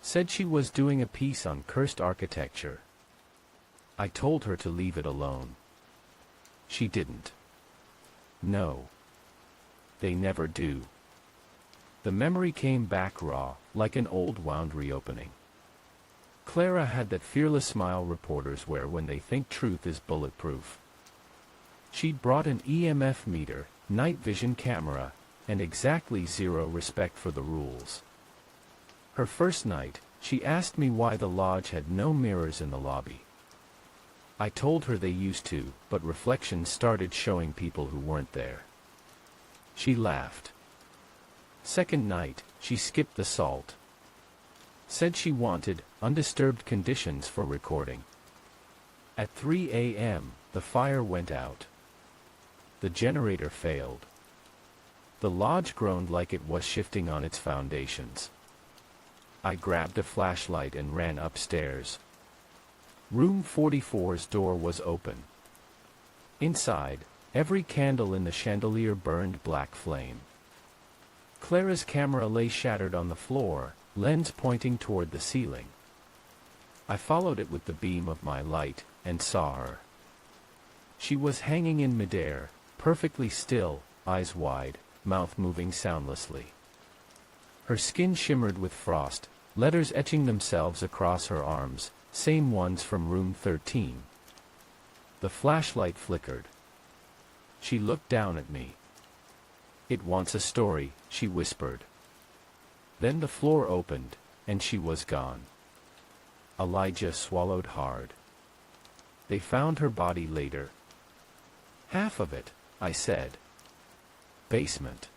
Said she was doing a piece on cursed architecture. I told her to leave it alone. She didn't. No. They never do. The memory came back raw, like an old wound reopening. Clara had that fearless smile reporters wear when they think truth is bulletproof. She'd brought an EMF meter, night vision camera, and exactly zero respect for the rules. Her first night, she asked me why the lodge had no mirrors in the lobby. I told her they used to, but reflections started showing people who weren't there. She laughed. Second night, she skipped the salt. Said she wanted undisturbed conditions for recording. At 3 a.m., the fire went out. The generator failed. The lodge groaned like it was shifting on its foundations. I grabbed a flashlight and ran upstairs. Room 44's door was open. Inside, every candle in the chandelier burned black flame. Clara's camera lay shattered on the floor, lens pointing toward the ceiling. I followed it with the beam of my light, and saw her. She was hanging in midair, perfectly still, eyes wide, mouth moving soundlessly. Her skin shimmered with frost, letters etching themselves across her arms, same ones from room 13. The flashlight flickered. She looked down at me. "It wants a story," she whispered. Then the floor opened, and she was gone. Elijah swallowed hard. They found her body later. "Half of it," I said. "Basement.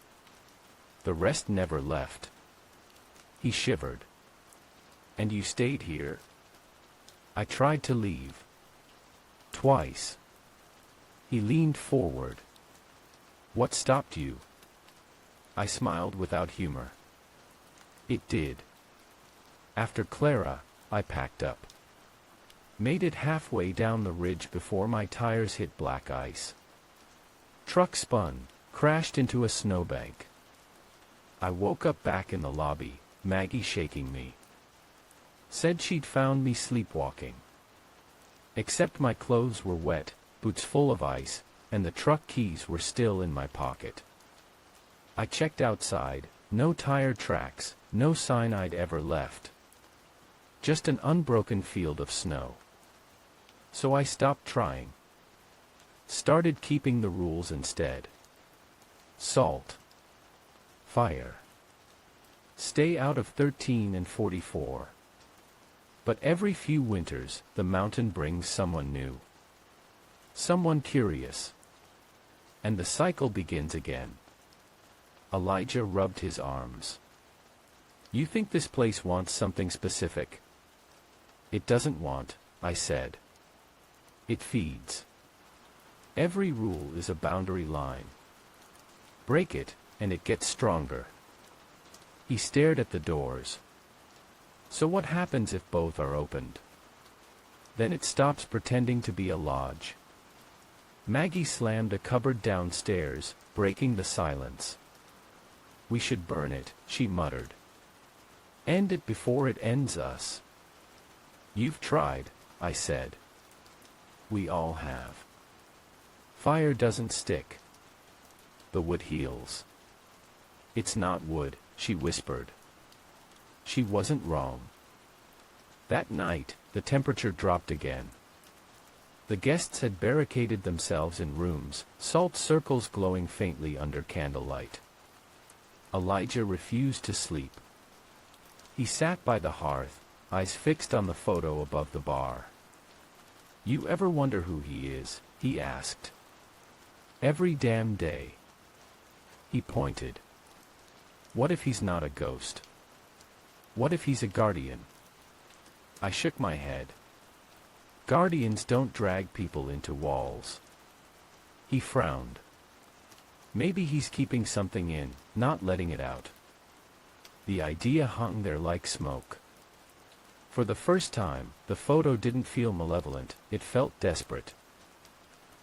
The rest never left." He shivered. "And you stayed here?" I tried to leave. Twice. He leaned forward. "What stopped you?" I smiled without humor. It did. After Clara, I packed up. Made it halfway down the ridge before my tires hit black ice. Truck spun, crashed into a snowbank. I woke up back in the lobby, Maggie shaking me. Said she'd found me sleepwalking. Except my clothes were wet, boots full of ice, and the truck keys were still in my pocket. I checked outside, no tire tracks, no sign I'd ever left. Just an unbroken field of snow. So I stopped trying. Started keeping the rules instead. Salt. Fire. Stay out of 13 and 44. But every few winters, the mountain brings someone new. Someone curious. And the cycle begins again. Elijah rubbed his arms. "You think this place wants something specific?" "It doesn't want," I said. "It feeds. Every rule is a boundary line. Break it, and it gets stronger." He stared at the doors. "So what happens if both are opened?" "Then it stops pretending to be a lodge." Maggie slammed a cupboard downstairs, breaking the silence. "We should burn it," she muttered. "End it before it ends us." "You've tried," I said. "We all have. Fire doesn't stick. The wood heals." "It's not wood," she whispered. She wasn't wrong. That night, the temperature dropped again. The guests had barricaded themselves in rooms, salt circles glowing faintly under candlelight. Elijah refused to sleep. He sat by the hearth, eyes fixed on the photo above the bar. "You ever wonder who he is?" he asked. "Every damn day." He pointed. "What if he's not a ghost? What if he's a guardian?" I shook my head. "Guardians don't drag people into walls." He frowned. "Maybe he's keeping something in, not letting it out." The idea hung there like smoke. For the first time, the photo didn't feel malevolent, it felt desperate.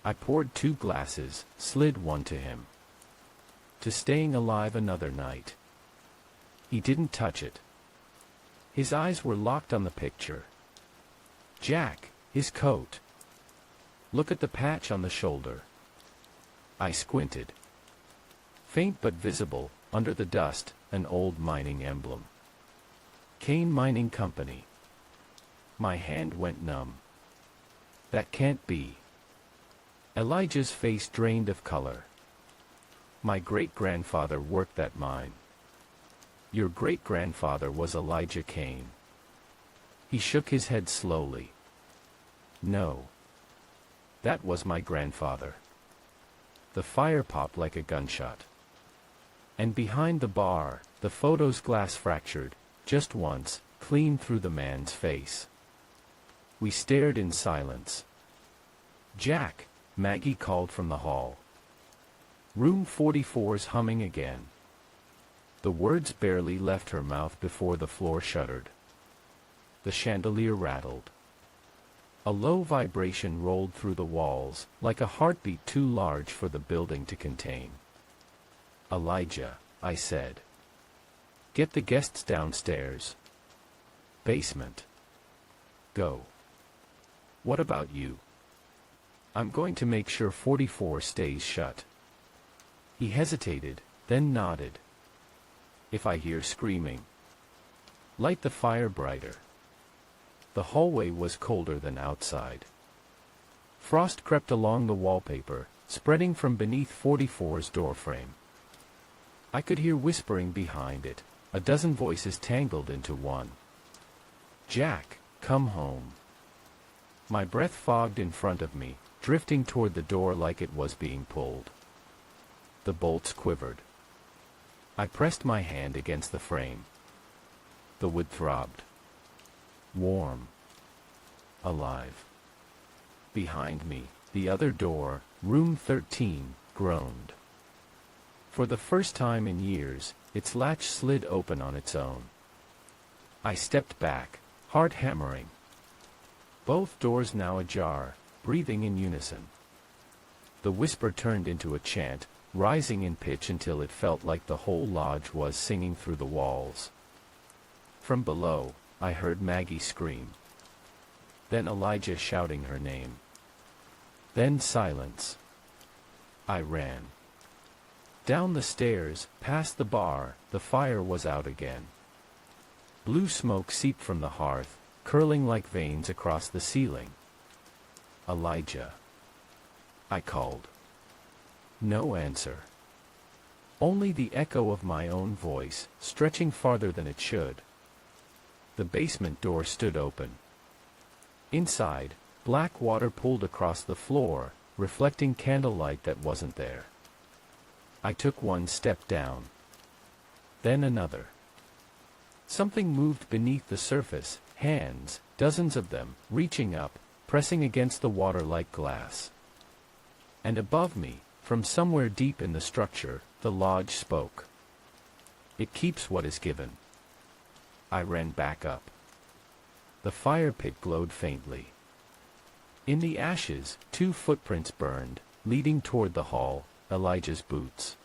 I poured 2 glasses, slid one to him. "To staying alive another night." He didn't touch it. His eyes were locked on the picture. "Jack, his coat. Look at the patch on the shoulder." I squinted. Faint but visible, under the dust, an old mining emblem. Kane Mining Company. My hand went numb. That can't be. Elijah's face drained of color. My great-grandfather worked that mine. Your great-grandfather was Elijah Kane. He shook his head slowly. No. That was my grandfather. The fire popped like a gunshot. And behind the bar, the photo's glass fractured, just once, clean through the man's face. We stared in silence. Jack, Maggie called from the hall. Room 44's humming again. The words barely left her mouth before the floor shuddered. The chandelier rattled. A low vibration rolled through the walls, like a heartbeat too large for the building to contain. Elijah, I said. Get the guests downstairs. Basement. Go. What about you? I'm going to make sure 44 stays shut. He hesitated, then nodded. If I hear screaming, light the fire brighter. The hallway was colder than outside. Frost crept along the wallpaper, spreading from beneath 44's doorframe. I could hear whispering behind it, a dozen voices tangled into one. Jack, come home. My breath fogged in front of me, drifting toward the door like it was being pulled. The bolts quivered. I pressed my hand against the frame. The wood throbbed. Warm. Alive. Behind me, the other door, room 13, groaned. For the first time in years, its latch slid open on its own. I stepped back, heart hammering. Both doors now ajar, breathing in unison. The whisper turned into a chant, rising in pitch until it felt like the whole lodge was singing through the walls. From below, I heard Maggie scream. Then Elijah shouting her name. Then silence. I ran. Down the stairs, past the bar, the fire was out again. Blue smoke seeped from the hearth, curling like veins across the ceiling. Elijah. I called. No answer. Only the echo of my own voice, stretching farther than it should. The basement door stood open. Inside, black water pooled across the floor, reflecting candlelight that wasn't there. I took one step down. Then another. Something moved beneath the surface, hands, dozens of them, reaching up, pressing against the water like glass. And above me, from somewhere deep in the structure, the lodge spoke. It keeps what is given. I ran back up. The fire pit glowed faintly. In the ashes, 2 footprints burned, leading toward the hall, Elijah's boots.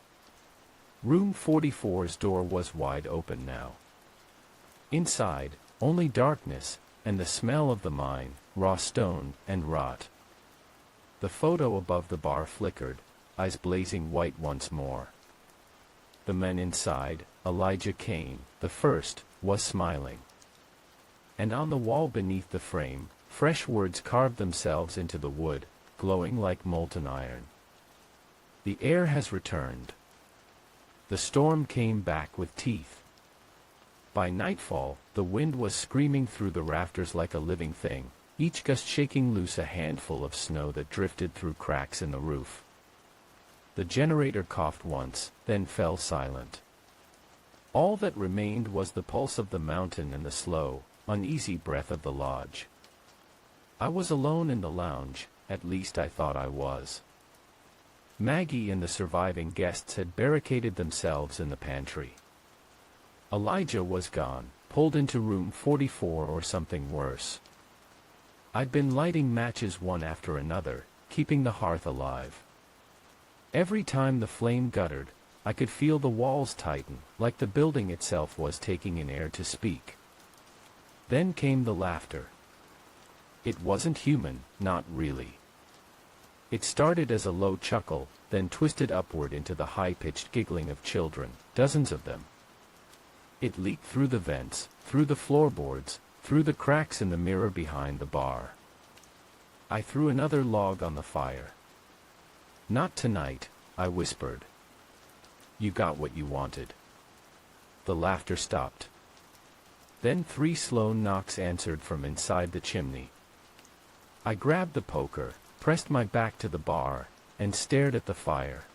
Room 44's door was wide open now. Inside, only darkness, and the smell of the mine, raw stone and rot. The photo above the bar flickered, eyes blazing white once more. The man inside, Elijah Kane, the first, was smiling. And on the wall beneath the frame, fresh words carved themselves into the wood, glowing like molten iron. The air has returned. The storm came back with teeth. By nightfall, the wind was screaming through the rafters like a living thing, each gust shaking loose a handful of snow that drifted through cracks in the roof. The generator coughed once, then fell silent. All that remained was the pulse of the mountain and the slow, uneasy breath of the lodge. I was alone in the lounge, at least I thought I was. Maggie and the surviving guests had barricaded themselves in the pantry. Elijah was gone, pulled into room 44 or something worse. I'd been lighting matches one after another, keeping the hearth alive. Every time the flame guttered, I could feel the walls tighten, like the building itself was taking in air to speak. Then came the laughter. It wasn't human, not really. It started as a low chuckle, then twisted upward into the high-pitched giggling of children, dozens of them. It leaked through the vents, through the floorboards, through the cracks in the mirror behind the bar. I threw another log on the fire. "Not tonight," I whispered. "You got what you wanted." The laughter stopped. Then 3 slow knocks answered from inside the chimney. I grabbed the poker, pressed my back to the bar, and stared at the fire.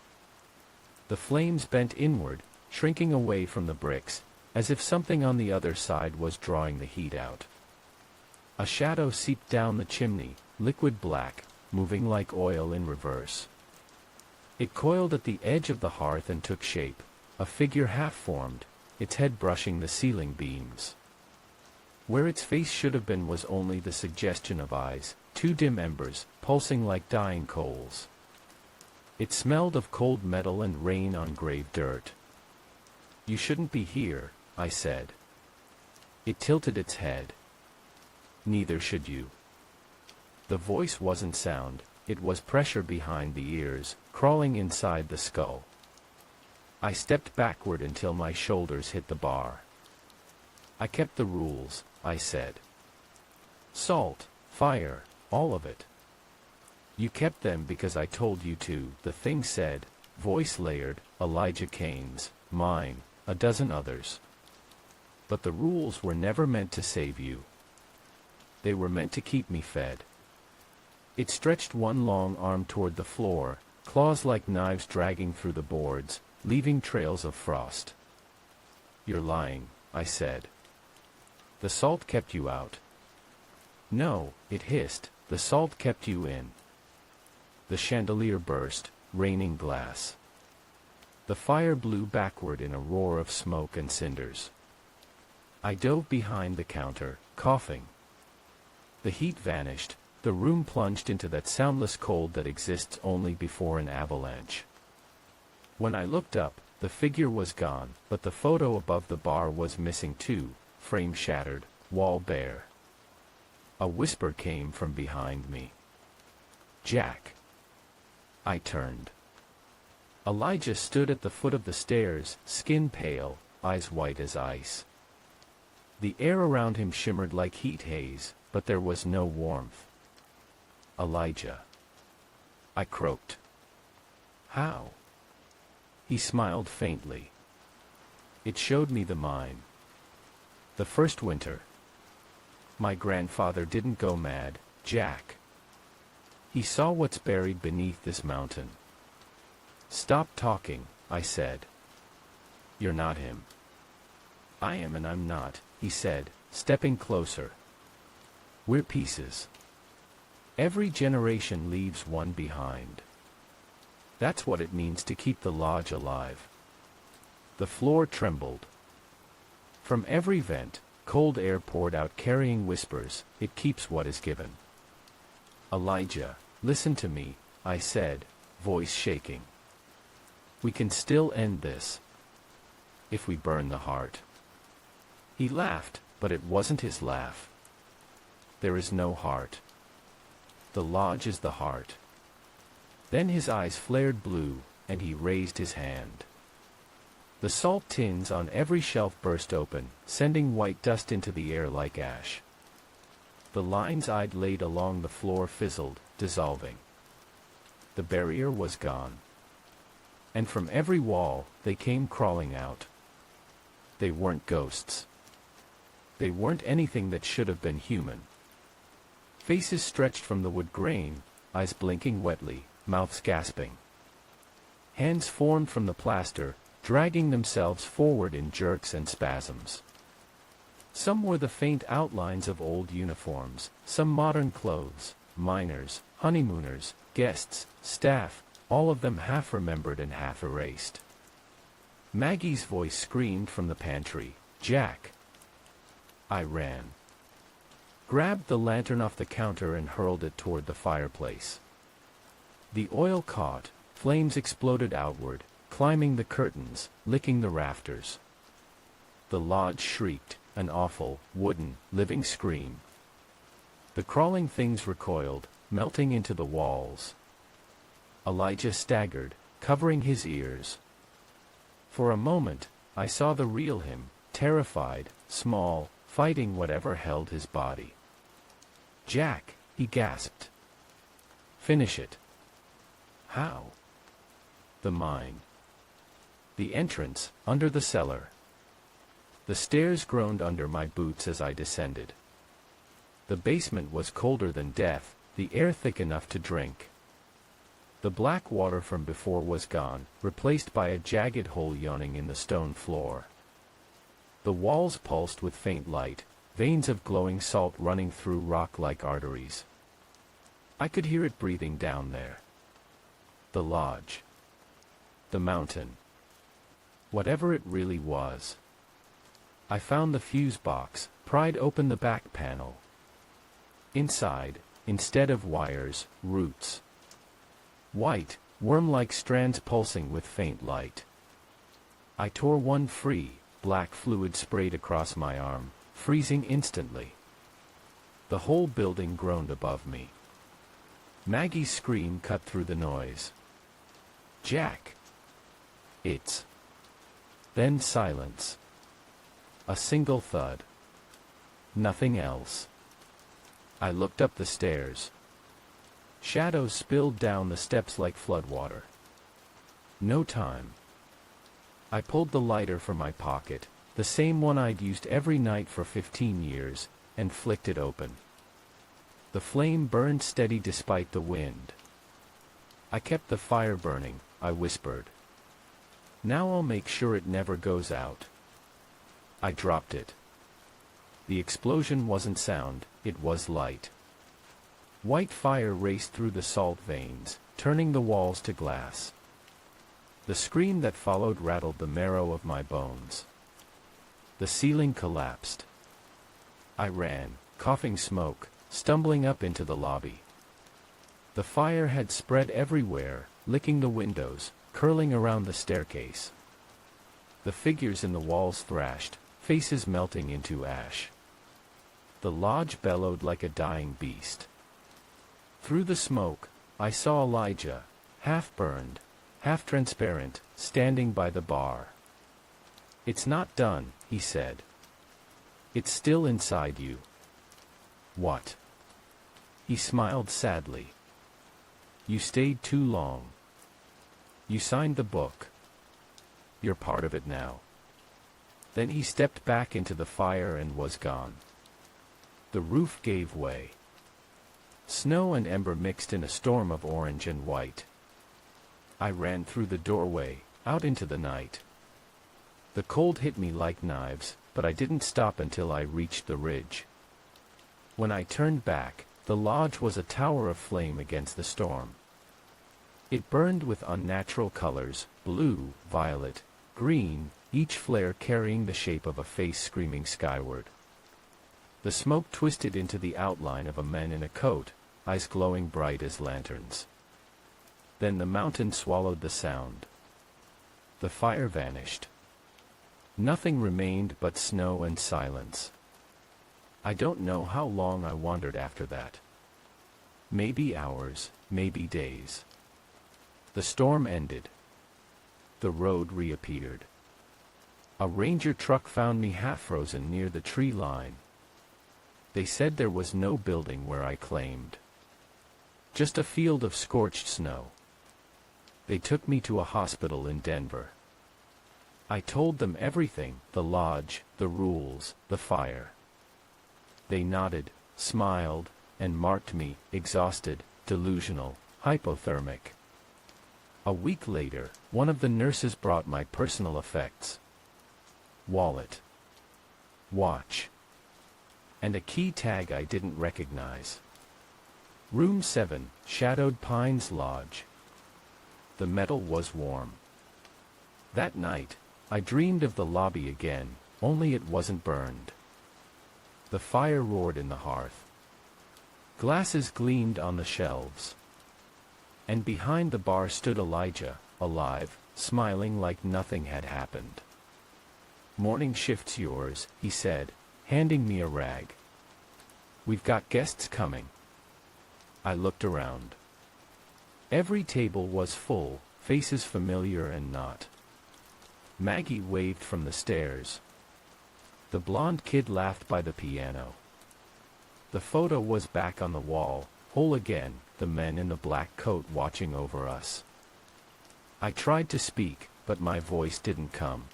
The flames bent inward, shrinking away from the bricks, as if something on the other side was drawing the heat out. A shadow seeped down the chimney, liquid black, moving like oil in reverse. It coiled at the edge of the hearth and took shape, a figure half-formed, its head brushing the ceiling beams. Where its face should have been was only the suggestion of eyes, 2 dim embers, pulsing like dying coals. It smelled of cold metal and rain on grave dirt. "You shouldn't be here," I said. It tilted its head. "Neither should you." The voice wasn't sound, it was pressure behind the ears, crawling inside the skull. I stepped backward until my shoulders hit the bar. "I kept the rules," I said. "Salt, fire, all of it." "You kept them because I told you to," the thing said, voice layered, Elijah Kane's, mine, a dozen others. "But the rules were never meant to save you. They were meant to keep me fed." It stretched one long arm toward the floor, claws like knives dragging through the boards, leaving trails of frost. "You're lying," I said. "The salt kept you out." "No," it hissed, "the salt kept you in." The chandelier burst, raining glass. The fire blew backward in a roar of smoke and cinders. I dove behind the counter, coughing. The heat vanished, the room plunged into that soundless cold that exists only before an avalanche. When I looked up, the figure was gone, but the photo above the bar was missing too, frame shattered, wall bare. A whisper came from behind me. "Jack." I turned. Elijah stood at the foot of the stairs, skin pale, eyes white as ice. The air around him shimmered like heat haze, but there was no warmth. "Elijah," I croaked. "How?" He smiled faintly. "It showed me the mine. The first winter. My grandfather didn't go mad, Jack. He saw what's buried beneath this mountain." "Stop talking," I said. "You're not him." "I am and I'm not," he said, stepping closer. "We're pieces. Every generation leaves one behind. That's what it means to keep the lodge alive." The floor trembled. From every vent, cold air poured out carrying whispers, "It keeps what is given." "Elijah, listen to me," I said, voice shaking. "We can still end this. If we burn the heart." He laughed, but it wasn't his laugh. "There is no heart. The lodge is the heart." Then his eyes flared blue, and he raised his hand. The salt tins on every shelf burst open, sending white dust into the air like ash. The lines I'd laid along the floor fizzled, dissolving. The barrier was gone. And from every wall, they came crawling out. They weren't ghosts. They weren't anything that should have been human. Faces stretched from the wood grain, eyes blinking wetly, mouths gasping. Hands formed from the plaster, dragging themselves forward in jerks and spasms. Some were the faint outlines of old uniforms, some modern clothes, miners, honeymooners, guests, staff, all of them half remembered and half erased. Maggie's voice screamed from the pantry, "Jack!" I ran. Grabbed the lantern off the counter and hurled it toward the fireplace. The oil caught, flames exploded outward, climbing the curtains, licking the rafters. The lodge shrieked, an awful, wooden, living scream. The crawling things recoiled, melting into the walls. Elijah staggered, covering his ears. For a moment, I saw the real him, terrified, small, fighting whatever held his body. "Jack," he gasped. "Finish it." "How?" "The mine. The entrance, under the cellar." The stairs groaned under my boots as I descended. The basement was colder than death, the air thick enough to drink. The black water from before was gone, replaced by a jagged hole yawning in the stone floor. The walls pulsed with faint light, veins of glowing salt running through rock like arteries. I could hear it breathing down there. The lodge. The mountain. Whatever it really was. I found the fuse box, pried open the back panel. Inside, instead of wires, roots. White, worm-like strands pulsing with faint light. I tore one free, black fluid sprayed across my arm, freezing instantly. The whole building groaned above me. Maggie's scream cut through the noise. "Jack!" "It's..." Then silence. A single thud. Nothing else. I looked up the stairs. Shadows spilled down the steps like floodwater. No time. I pulled the lighter from my pocket, the same one I'd used every night for 15 years, and flicked it open. The flame burned steady despite the wind. "I kept the fire burning," I whispered. "Now I'll make sure it never goes out." I dropped it. The explosion wasn't sound, it was light. White fire raced through the salt veins, turning the walls to glass. The scream that followed rattled the marrow of my bones. The ceiling collapsed. I ran, coughing smoke, stumbling up into the lobby. The fire had spread everywhere, licking the windows, curling around the staircase. The figures in the walls thrashed, faces melting into ash. The lodge bellowed like a dying beast. Through the smoke, I saw Elijah, half-burned, half-transparent, standing by the bar. "It's not done," he said. "It's still inside you." "What?" He smiled sadly. "You stayed too long. You signed the book. You're part of it now." Then he stepped back into the fire and was gone. The roof gave way. Snow and ember mixed in a storm of orange and white. I ran through the doorway, out into the night. The cold hit me like knives, but I didn't stop until I reached the ridge. When I turned back, the lodge was a tower of flame against the storm. It burned with unnatural colors, blue, violet, green, each flare carrying the shape of a face screaming skyward. The smoke twisted into the outline of a man in a coat, eyes glowing bright as lanterns. Then the mountain swallowed the sound. The fire vanished. Nothing remained but snow and silence. I don't know how long I wandered after that. Maybe hours, maybe days. The storm ended. The road reappeared. A ranger truck found me half-frozen near the tree line. They said there was no building where I claimed. Just a field of scorched snow. They took me to a hospital in Denver. I told them everything, the lodge, the rules, the fire. They nodded, smiled, and marked me, exhausted, delusional, hypothermic. A week later, one of the nurses brought my personal effects. Wallet. Watch. And a key tag I didn't recognize. Room 7, Shadowed Pines Lodge. The metal was warm. That night, I dreamed of the lobby again, only it wasn't burned. The fire roared in the hearth. Glasses gleamed on the shelves. And behind the bar stood Elijah, alive, smiling like nothing had happened. "Morning shift's yours," he said, handing me a rag. "We've got guests coming." I looked around. Every table was full, faces familiar and not. Maggie waved from the stairs. The blonde kid laughed by the piano. The photo was back on the wall, whole again, the men in the black coat watching over us. I tried to speak, but my voice didn't come.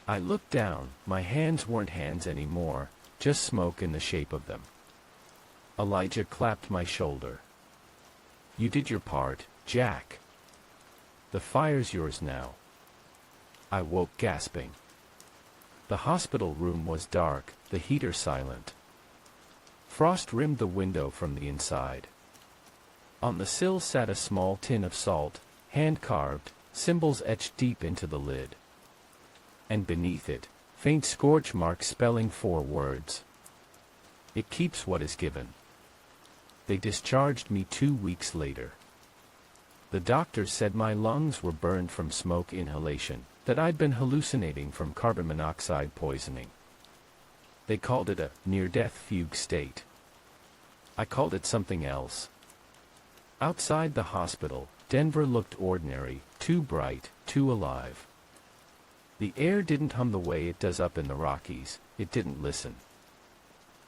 I looked down, my hands weren't hands anymore, just smoke in the shape of them. Elijah clapped my shoulder. You did your part, Jack. The fire's yours now. I woke gasping. The hospital room was dark, the heater silent. Frost rimmed the window from the inside. On the sill sat a small tin of salt, hand-carved, symbols etched deep into the lid. And beneath it, faint scorch marks spelling 4 words. It keeps what is given. They discharged me 2 weeks later. The doctors said my lungs were burned from smoke inhalation, that I'd been hallucinating from carbon monoxide poisoning. They called it a near-death fugue state. I called it something else. Outside the hospital, Denver looked ordinary, too bright, too alive. The air didn't hum the way it does up in the Rockies, it didn't listen.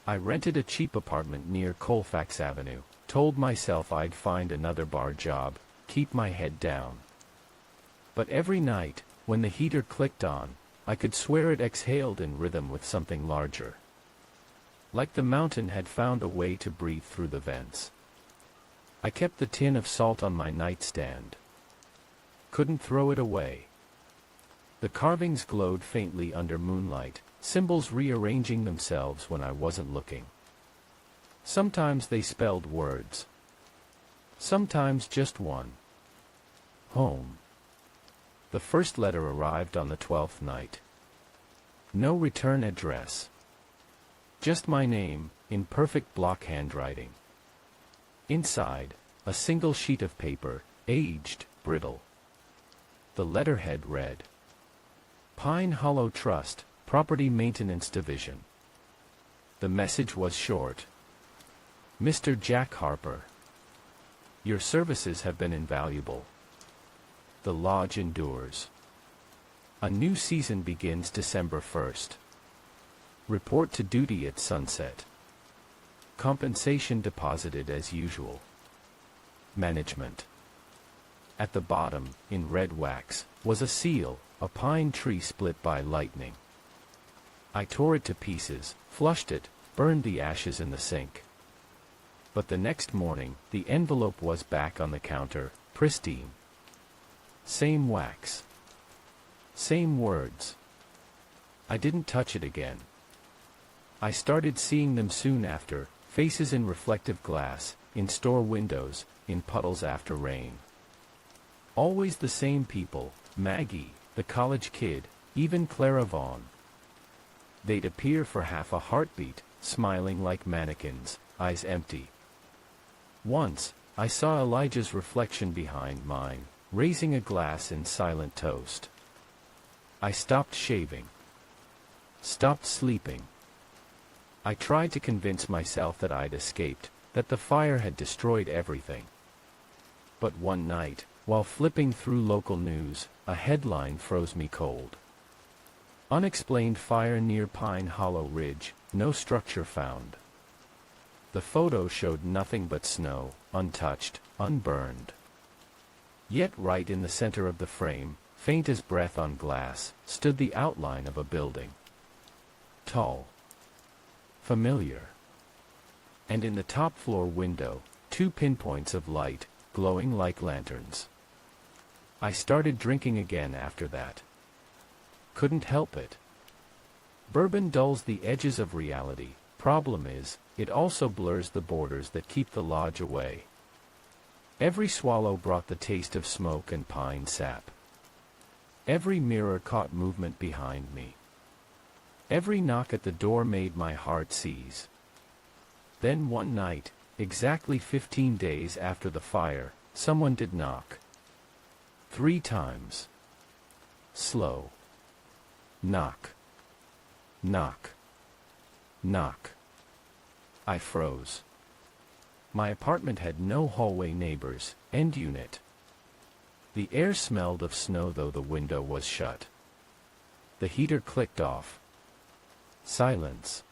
I rented a cheap apartment near Colfax Avenue, told myself I'd find another bar job, keep my head down. But every night, when the heater clicked on, I could swear it exhaled in rhythm with something larger. Like the mountain had found a way to breathe through the vents. I kept the tin of salt on my nightstand. Couldn't throw it away. The carvings glowed faintly under moonlight, symbols rearranging themselves when I wasn't looking. Sometimes they spelled words. Sometimes just one. Home. The first letter arrived on the 12th night. No return address. Just my name, in perfect block handwriting. Inside, a single sheet of paper, aged, brittle. The letterhead read, Pine Hollow Trust, Property Maintenance Division. The message was short. Mr. Jack Harper. Your services have been invaluable. The lodge endures. A new season begins December 1st. Report to duty at sunset. Compensation deposited as usual. Management. At the bottom, in red wax, was a seal, a pine tree split by lightning. I tore it to pieces, flushed it, burned the ashes in the sink. But the next morning, the envelope was back on the counter, pristine. Same wax. Same words. I didn't touch it again. I started seeing them soon after, faces in reflective glass, in store windows, in puddles after rain. Always the same people, Maggie, the college kid, even Clara Vaughn. They'd appear for half a heartbeat, smiling like mannequins, eyes empty. Once, I saw Elijah's reflection behind mine, raising a glass in silent toast. I stopped shaving. Stopped sleeping. I tried to convince myself that I'd escaped, that the fire had destroyed everything. But one night, while flipping through local news, a headline froze me cold. Unexplained fire near Pine Hollow Ridge, no structure found. The photo showed nothing but snow, untouched, unburned. Yet right in the center of the frame, faint as breath on glass, stood the outline of a building. Tall. Familiar. And in the top floor window, 2 pinpoints of light, glowing like lanterns. I started drinking again after that. Couldn't help it. Bourbon dulls the edges of reality. Problem is, it also blurs the borders that keep the lodge away. Every swallow brought the taste of smoke and pine sap. Every mirror caught movement behind me. Every knock at the door made my heart seize. Then one night, exactly 15 days after the fire, someone did knock. 3 times. Slow. Knock. Knock. Knock. I froze. My apartment had no hallway neighbors, end unit. The air smelled of snow though the window was shut. The heater clicked off. Silence.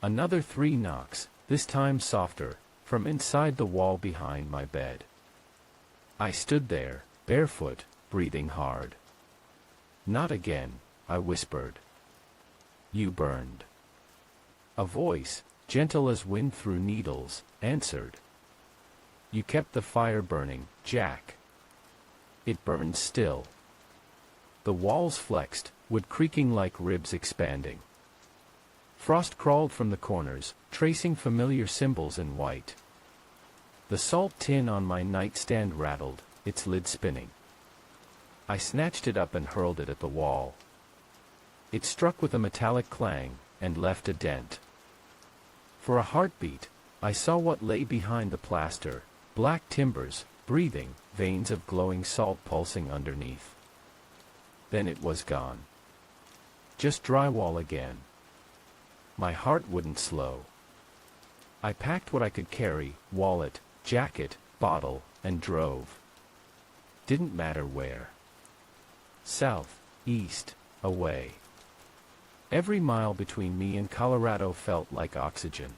Another 3 knocks, this time softer, from inside the wall behind my bed. I stood there, barefoot, breathing hard. Not again, I whispered. You burned. A voice, gentle as wind through needles, answered. You kept the fire burning, Jack. It burned still. The walls flexed, wood creaking like ribs expanding. Frost crawled from the corners, tracing familiar symbols in white. The salt tin on my nightstand rattled, its lid spinning. I snatched it up and hurled it at the wall. It struck with a metallic clang, and left a dent. For a heartbeat, I saw what lay behind the plaster, black timbers, breathing, veins of glowing salt pulsing underneath. Then it was gone. Just drywall again. My heart wouldn't slow. I packed what I could carry, wallet, jacket, bottle, and drove. Didn't matter where. South, east, away. Every mile between me and Colorado felt like oxygen.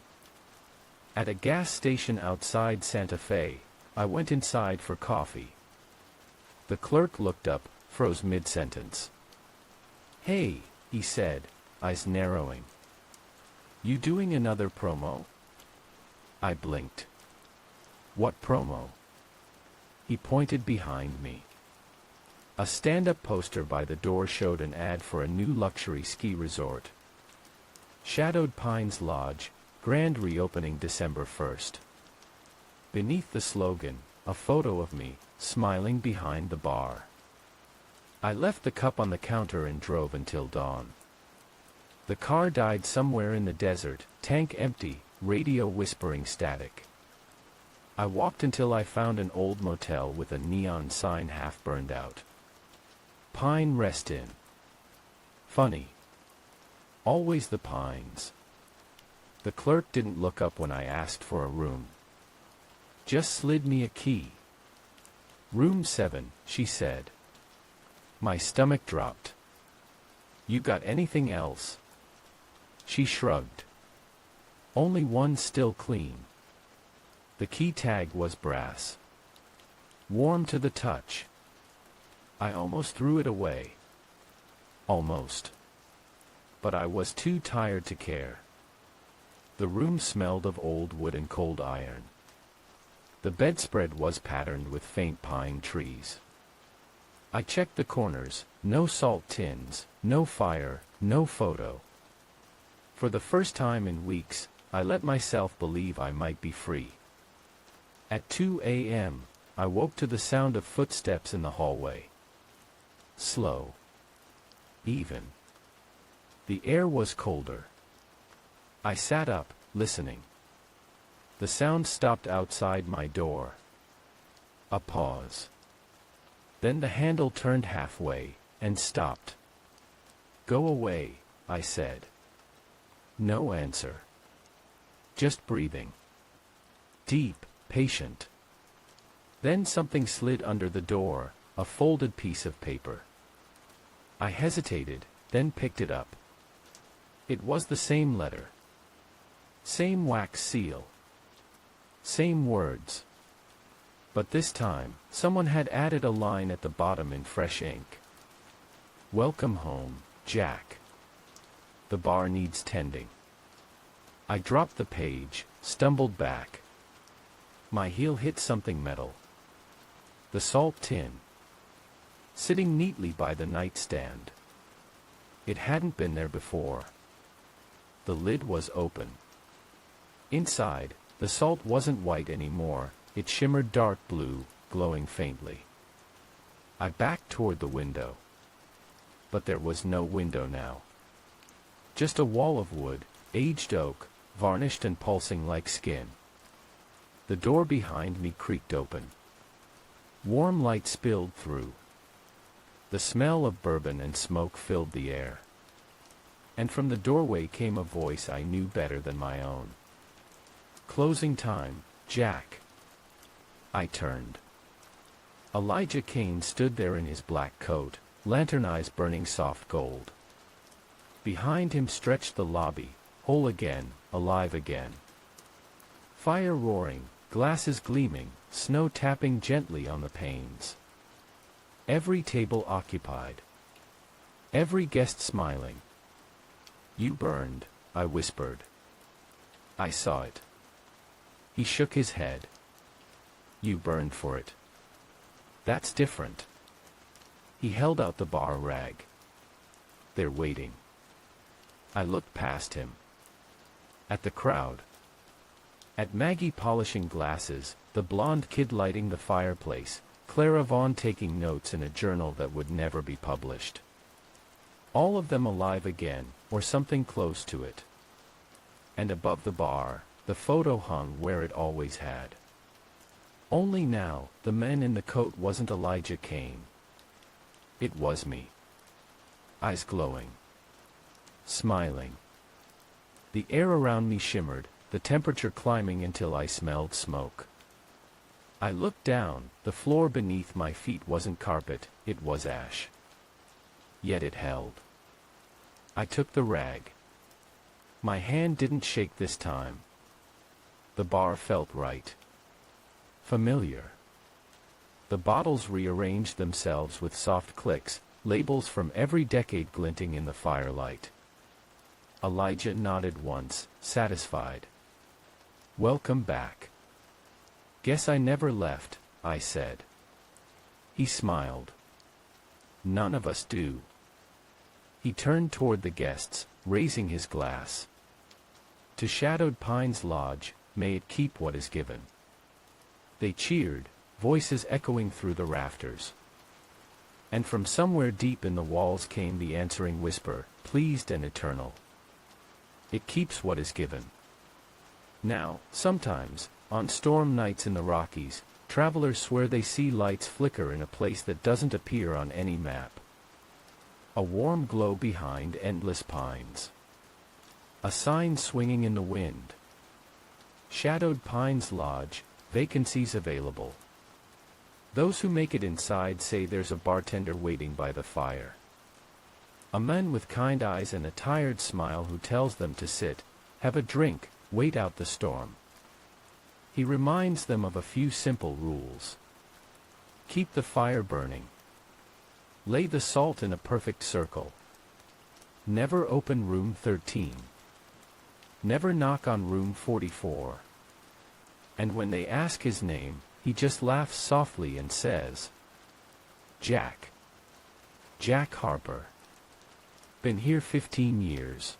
At a gas station outside Santa Fe, I went inside for coffee. The clerk looked up, froze mid-sentence. Hey, he said, eyes narrowing. You doing another promo? I blinked. What promo? He pointed behind me. A stand-up poster by the door showed an ad for a new luxury ski resort. Shadowed Pines Lodge, grand reopening December 1st. Beneath the slogan, a photo of me, smiling behind the bar. I left the cup on the counter and drove until dawn. The car died somewhere in the desert, tank empty, radio whispering static. I walked until I found an old motel with a neon sign half burned out. Pine Rest Inn. Funny. Always the Pines. The clerk didn't look up when I asked for a room. Just slid me a key. Room 7, she said. My stomach dropped. You got anything else? She shrugged. Only one still clean. The key tag was brass. Warm to the touch. I almost threw it away. Almost. But I was too tired to care. The room smelled of old wood and cold iron. The bedspread was patterned with faint pine trees. I checked the corners, no salt tins, no fire, no photo. For the first time in weeks, I let myself believe I might be free. At 2 a.m., I woke to the sound of footsteps in the hallway. Slow. Even. The air was colder. I sat up, listening. The sound stopped outside my door. A pause. Then the handle turned halfway, and stopped. Go away, I said. No answer. Just breathing. Deep, patient. Then something slid under the door, a folded piece of paper. I hesitated, then picked it up. It was the same letter. Same wax seal. Same words. But this time, someone had added a line at the bottom in fresh ink. Welcome home, Jack. The bar needs tending. I dropped the page, stumbled back. My heel hit something metal. The salt tin. Sitting neatly by the nightstand. It hadn't been there before. The lid was open. Inside, the salt wasn't white anymore, it shimmered dark blue, glowing faintly. I backed toward the window. But there was no window now. Just a wall of wood, aged oak, varnished and pulsing like skin. The door behind me creaked open. Warm light spilled through. The smell of bourbon and smoke filled the air. And from the doorway came a voice I knew better than my own. Closing time, Jack. I turned. Elijah Kane stood there in his black coat, lantern eyes burning soft gold. Behind him stretched the lobby, whole again, alive again. Fire roaring, glasses gleaming, snow tapping gently on the panes. Every table occupied. Every guest smiling. "You burned," I whispered. "I saw it." He shook his head. "You burned for it. That's different." He held out the bar rag. "They're waiting." I looked past him. At the crowd. At Maggie polishing glasses, the blonde kid lighting the fireplace, Clara Vaughn taking notes in a journal that would never be published. All of them alive again, or something close to it. And above the bar, the photo hung where it always had. Only now, the man in the coat wasn't Elijah Kane. It was me. Eyes glowing. Smiling. The air around me shimmered, the temperature climbing until I smelled smoke. I looked down, the floor beneath my feet wasn't carpet, it was ash. Yet it held. I took the rag. My hand didn't shake this time. The bar felt right. Familiar. The bottles rearranged themselves with soft clicks, labels from every decade glinting in the firelight. Elijah nodded once, satisfied. "Welcome back." "Guess I never left," I said. He smiled. "None of us do." He turned toward the guests, raising his glass. "To Shadowed Pines Lodge, may it keep what is given." They cheered, voices echoing through the rafters. And from somewhere deep in the walls came the answering whisper, pleased and eternal. "It keeps what is given." Now, sometimes, on storm nights in the Rockies, travelers swear they see lights flicker in a place that doesn't appear on any map. A warm glow behind endless pines. A sign swinging in the wind. Shadowed Pines Lodge, vacancies available. Those who make it inside say there's a bartender waiting by the fire. A man with kind eyes and a tired smile who tells them to sit, have a drink, wait out the storm. He reminds them of a few simple rules. Keep the fire burning. Lay the salt in a perfect circle. Never open room 13. Never knock on room 44. And when they ask his name, he just laughs softly and says, "Jack. Jack Harper. Been here 15 years."